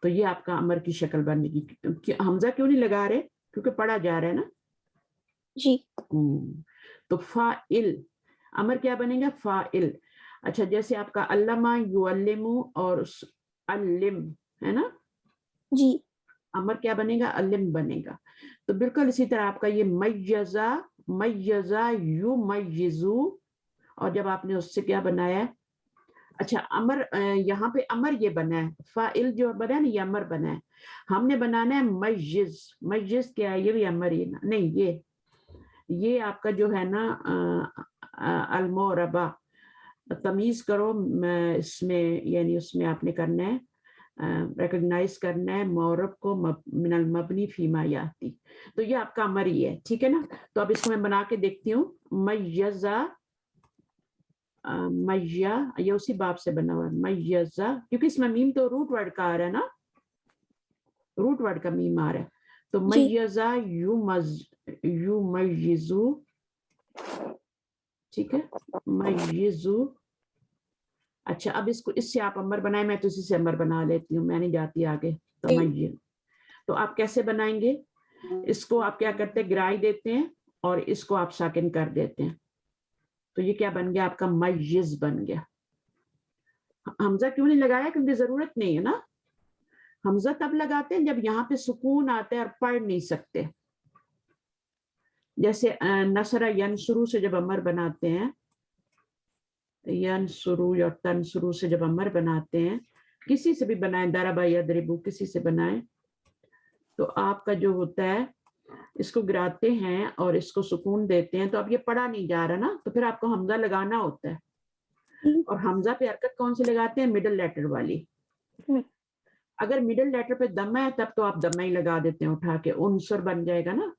Speaker 1: تو یہ آپ کا امر کی شکل بنے گی. حمزہ کیوں نہیں لگا رہے, کیونکہ پڑھا جا رہا ہے نا.
Speaker 4: جی
Speaker 1: تو فاعل, امر کیا بنے گا, فاعل. اچھا, جیسے آپ کا علامہ یعلم اور علم ہے نا,
Speaker 4: جی
Speaker 1: امر کیا بنے گا, علم بنے گا. تو بالکل اسی طرح آپ کا یہ میزا, میزا یمیزو, اور جب آپ نے اس سے کیا بنایا ہے, اچھا امر, یہاں پہ امر یہ بنا ہے, فاعل جو بنا ہے نا یہ امر بنا ہے. ہم نے بنانا ہے میز. میز کیا ہے, یہ بھی امر ہی نہیں, یہ آپ کا جو ہے نا المعربہ, تمیز کرو اس میں, یعنی اس میں آپ نے کرنا ہے, ریکگنائز کرنا ہے معرب کو من المبنی فیما یاتی. تو یہ آپ کا امر ہی ہے, ٹھیک ہے نا. تو اب اس کو میں بنا کے دیکھتی ہوں. میزا, میہ, یہ اسی باب سے بنا ہوا ہے, میزا, کیونکہ اس میں میم تو روٹ ورڈ کا آ رہا ہے نا, روٹ ورڈ کا میم آ رہا ہے. تو
Speaker 4: جی
Speaker 1: میزا یمیزو, ٹھیک ہے, میزو. اچھا اب اس کو اس سے آپ امر بنائیں, میں تو اسی سے امر بنا لیتی ہوں, میں نہیں جاتی آگے. تو آپ کیسے بنائیں گے؟ اس کو آپ کیا کرتے ہیں, گرائی دیتے ہیں اور اس کو آپ ساکن کر دیتے ہیں. تو یہ کیا بن گیا آپ کا میز بن گیا. حمزہ کیوں نہیں لگایا؟ کیونکہ ضرورت نہیں ہے نا. حمزہ تب لگاتے ہیں جب یہاں پہ سکون آتے ہیں اور پڑھ نہیں سکتے. جیسے نصر ینصرو سے جب امر بناتے ہیں, ینصرو یا تنصرو سے جب امر بناتے ہیں, کسی سے بھی بنائیں, ضرب یضرب کسی سے بنائیں, تو آپ کا جو ہوتا ہے اس کو گراتے ہیں اور اس کو سکون دیتے ہیں. تو اب یہ پڑھا نہیں جا رہا نا, تو پھر آپ کو حمزہ لگانا ہوتا ہے. اور حمزہ پہ حرکت کون سی لگاتے ہیں؟ مڈل لیٹر والی. اگر مڈل لیٹر پہ دمہ ہے تب تو آپ دمہ ہی لگا دیتے ہیں اٹھا کے, عنصر بن جائے گا نا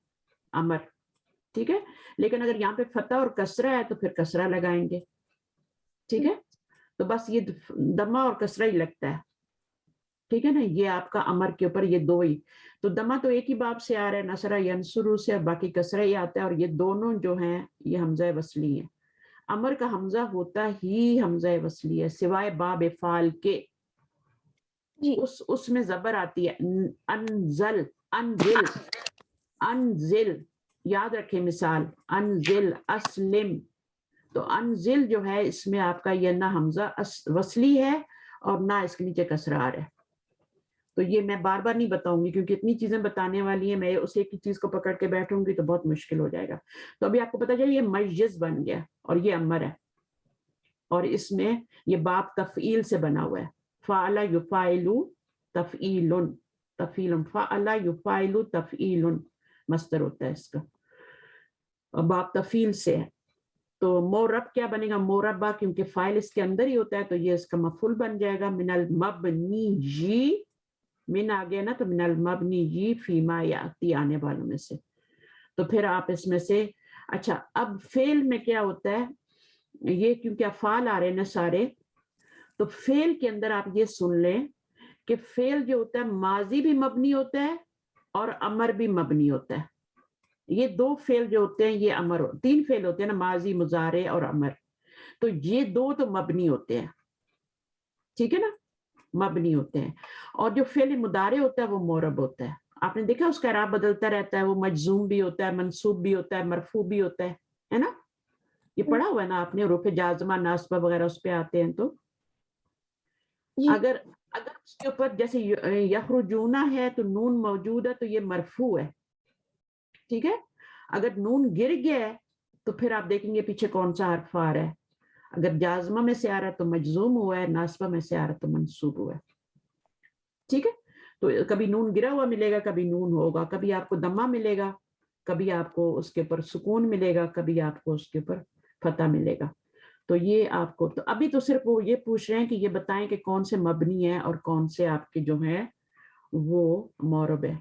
Speaker 1: امر, ٹھیک ہے. لیکن اگر یہاں پہ فتح اور کسرہ ہے تو پھر کسرہ لگائیں گے, ٹھیک ہے. تو بس یہ دمہ اور کسرہ ہی لگتا ہے, ٹھیک ہے نا. یہ آپ کا امر کے اوپر یہ دو ہی, تو دمہ تو ایک ہی باب سے آ رہا ہے, نصرہ ینصرو سے, اور باقی کسرہ ہی آتا ہے. اور یہ دونوں جو ہیں یہ حمزہ وصلی ہیں. امر کا حمزہ ہوتا ہی حمزہ وصلی ہے سوائے باب فعل کے. اس میں زبر آتی ہے, انزل, انزل, انزل, یاد رکھیں مثال, انزل, اسلم. تو انزل جو ہے اس میں آپ کا یہ نہ حمزہ وصلی ہے اور نہ اس کے نیچے کسرہ آ رہا ہے. تو یہ میں بار بار نہیں بتاؤں گی کیونکہ اتنی چیزیں بتانے والی ہیں, میں اس ایک ہی چیز کو پکڑ کے بیٹھوں گی تو بہت مشکل ہو جائے گا. تو ابھی آپ کو پتا چلے یہ میز بن گیا اور یہ امر ہے, اور اس میں یہ باب تفعیل سے بنا ہوا ہے. فعل یفعل تفعیل, تفعیل, فعل یفعل تفعیل مصدر ہوتا ہے اس کا, باب تفعیل سے ہے. تو مورب کیا بنے گا؟ موربہ, کیونکہ فائل اس کے اندر ہی ہوتا ہے تو یہ اس کا مفعول بن جائے گا. من المبنی جی, من آ گیا نا, تو من المبنی جی فیما یاتی, آنے والوں میں سے. تو پھر آپ اس میں سے, اچھا اب فعل میں کیا ہوتا ہے, یہ کیونکہ افعال آ رہے ہیں نا سارے, تو فعل کے اندر آپ یہ سن لیں کہ فعل جو ہوتا ہے ماضی بھی مبنی ہوتا ہے اور امر بھی مبنی ہوتا ہے. یہ دو فعل جو ہوتے ہیں یہ امر, تین فعل ہوتے ہیں نا, ماضی, مضارع اور امر. تو یہ دو تو مبنی ہوتے ہیں, ٹھیک ہے نا, مبنی ہوتے ہیں. اور جو فعل مضارع ہوتا ہے وہ مورب ہوتا ہے. آپ نے دیکھا اس کا اعراب بدلتا رہتا ہے, وہ مجزوم بھی ہوتا ہے, منصوب بھی ہوتا ہے, مرفوع بھی ہوتا ہے نا. یہ پڑھا ہوا ہے نا آپ نے, حروف جازمہ, ناصبہ وغیرہ اس پہ آتے ہیں. تو اگر اس کے اوپر جیسے یخرجون ہے تو نون موجود ہے تو یہ مرفوع ہے, ٹھیک ہے. اگر نون گر گیا ہے تو پھر آپ دیکھیں گے پیچھے کون سا حرف آ رہا ہے. اگر جازمہ میں سے آ رہا ہے تو مجزوم ہوا ہے, ناصبہ میں سے آ رہا ہے تو منصوب ہوا ہے, ٹھیک ہے. تو کبھی نون گرا ہوا ملے گا, کبھی نون ہوگا, کبھی آپ کو دمہ ملے گا, کبھی آپ کو اس کے اوپر سکون ملے گا, کبھی آپ کو اس کے اوپر فتح ملے گا. تو یہ آپ کو, تو ابھی تو صرف وہ یہ پوچھ رہے ہیں کہ یہ بتائیں کہ کون سے مبنی ہیں اور کون سے آپ کے جو ہیں وہ مورب ہے.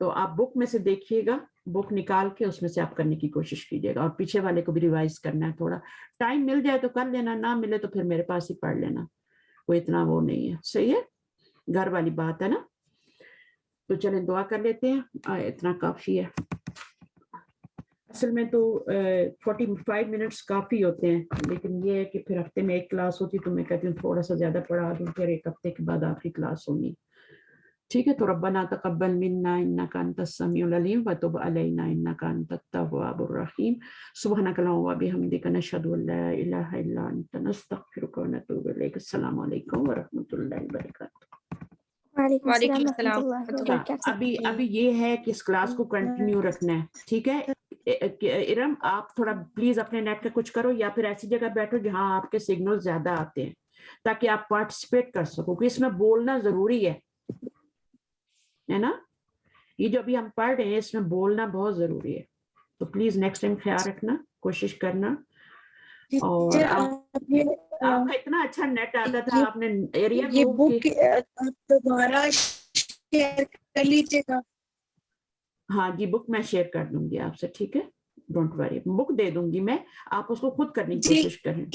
Speaker 1: تو آپ بک میں سے دیکھیے گا, بک نکال کے اس میں سے آپ کرنے کی کوشش کیجیے گا, اور پیچھے والے کو بھی ریوائز کرنا ہے. تھوڑا ٹائم مل جائے تو کر لینا, نہ ملے تو پھر میرے پاس ہی پڑھ لینا, کوئی اتنا وہ نہیں ہے. صحیح ہے, گھر والی بات ہے نا. تو چلیں دعا کر لیتے ہیں, اتنا کافی ہے. اصل میں تو 45 منٹس کافی ہوتے ہیں, لیکن یہ ہے کہ پھر ہفتے میں ایک کلاس ہوتی تو میں کہتی ہوں تھوڑا سا زیادہ پڑھا دوں, پھر ایک ہفتے کے بعد آخری کلاس ہونی, ٹھیک ہے. تو ربنا تقبل منا انک انت السمیع العلیم وتب علینا انک انت التواب الرحیم. سبحانک اللہم وبحمدک نشہد ان لا الہ الا انت نستغفرک ونتوب الیک. السلام علیکم ورحمۃ اللہ وبرکاتہ.
Speaker 4: وعلیکم
Speaker 2: وعلیکم
Speaker 4: السلام
Speaker 2: السلام
Speaker 4: ورحمۃ اللہ
Speaker 2: ورحمۃ
Speaker 4: وبرکاتہ.
Speaker 1: ابھی یہ ہے کہ اس کلاس کو کنٹینیو رکھنا ہے, ٹھیک ہے. ارم آپ تھوڑا پلیز اپنے نیٹ پہ کچھ کرو, یا پھر ایسی جگہ بیٹھو جہاں آپ کے سگنل زیادہ آتے ہیں تاکہ آپ پارٹیسپیٹ کر سکو, کہ اس میں بولنا ضروری ہے نا. یہ جو ابھی ہم پڑھ رہے ہیں اس میں بولنا بہت ضروری ہے. تو پلیز نیکسٹ ٹائم خیال رکھنا, کوشش کرنا. اور آپ کا اتنا اچھا نیٹ آتا تھا, آپ نے ایریا
Speaker 3: یہ
Speaker 1: موو
Speaker 3: بک دوبارہ شیئر کر لیجیے گا.
Speaker 1: ہاں جی, بک میں شیئر کر دوں گی آپ سے, ٹھیک ہے, ڈونٹ وری, بک دے دوں گی میں, آپ اس کو خود کرنے کی کوشش کریں.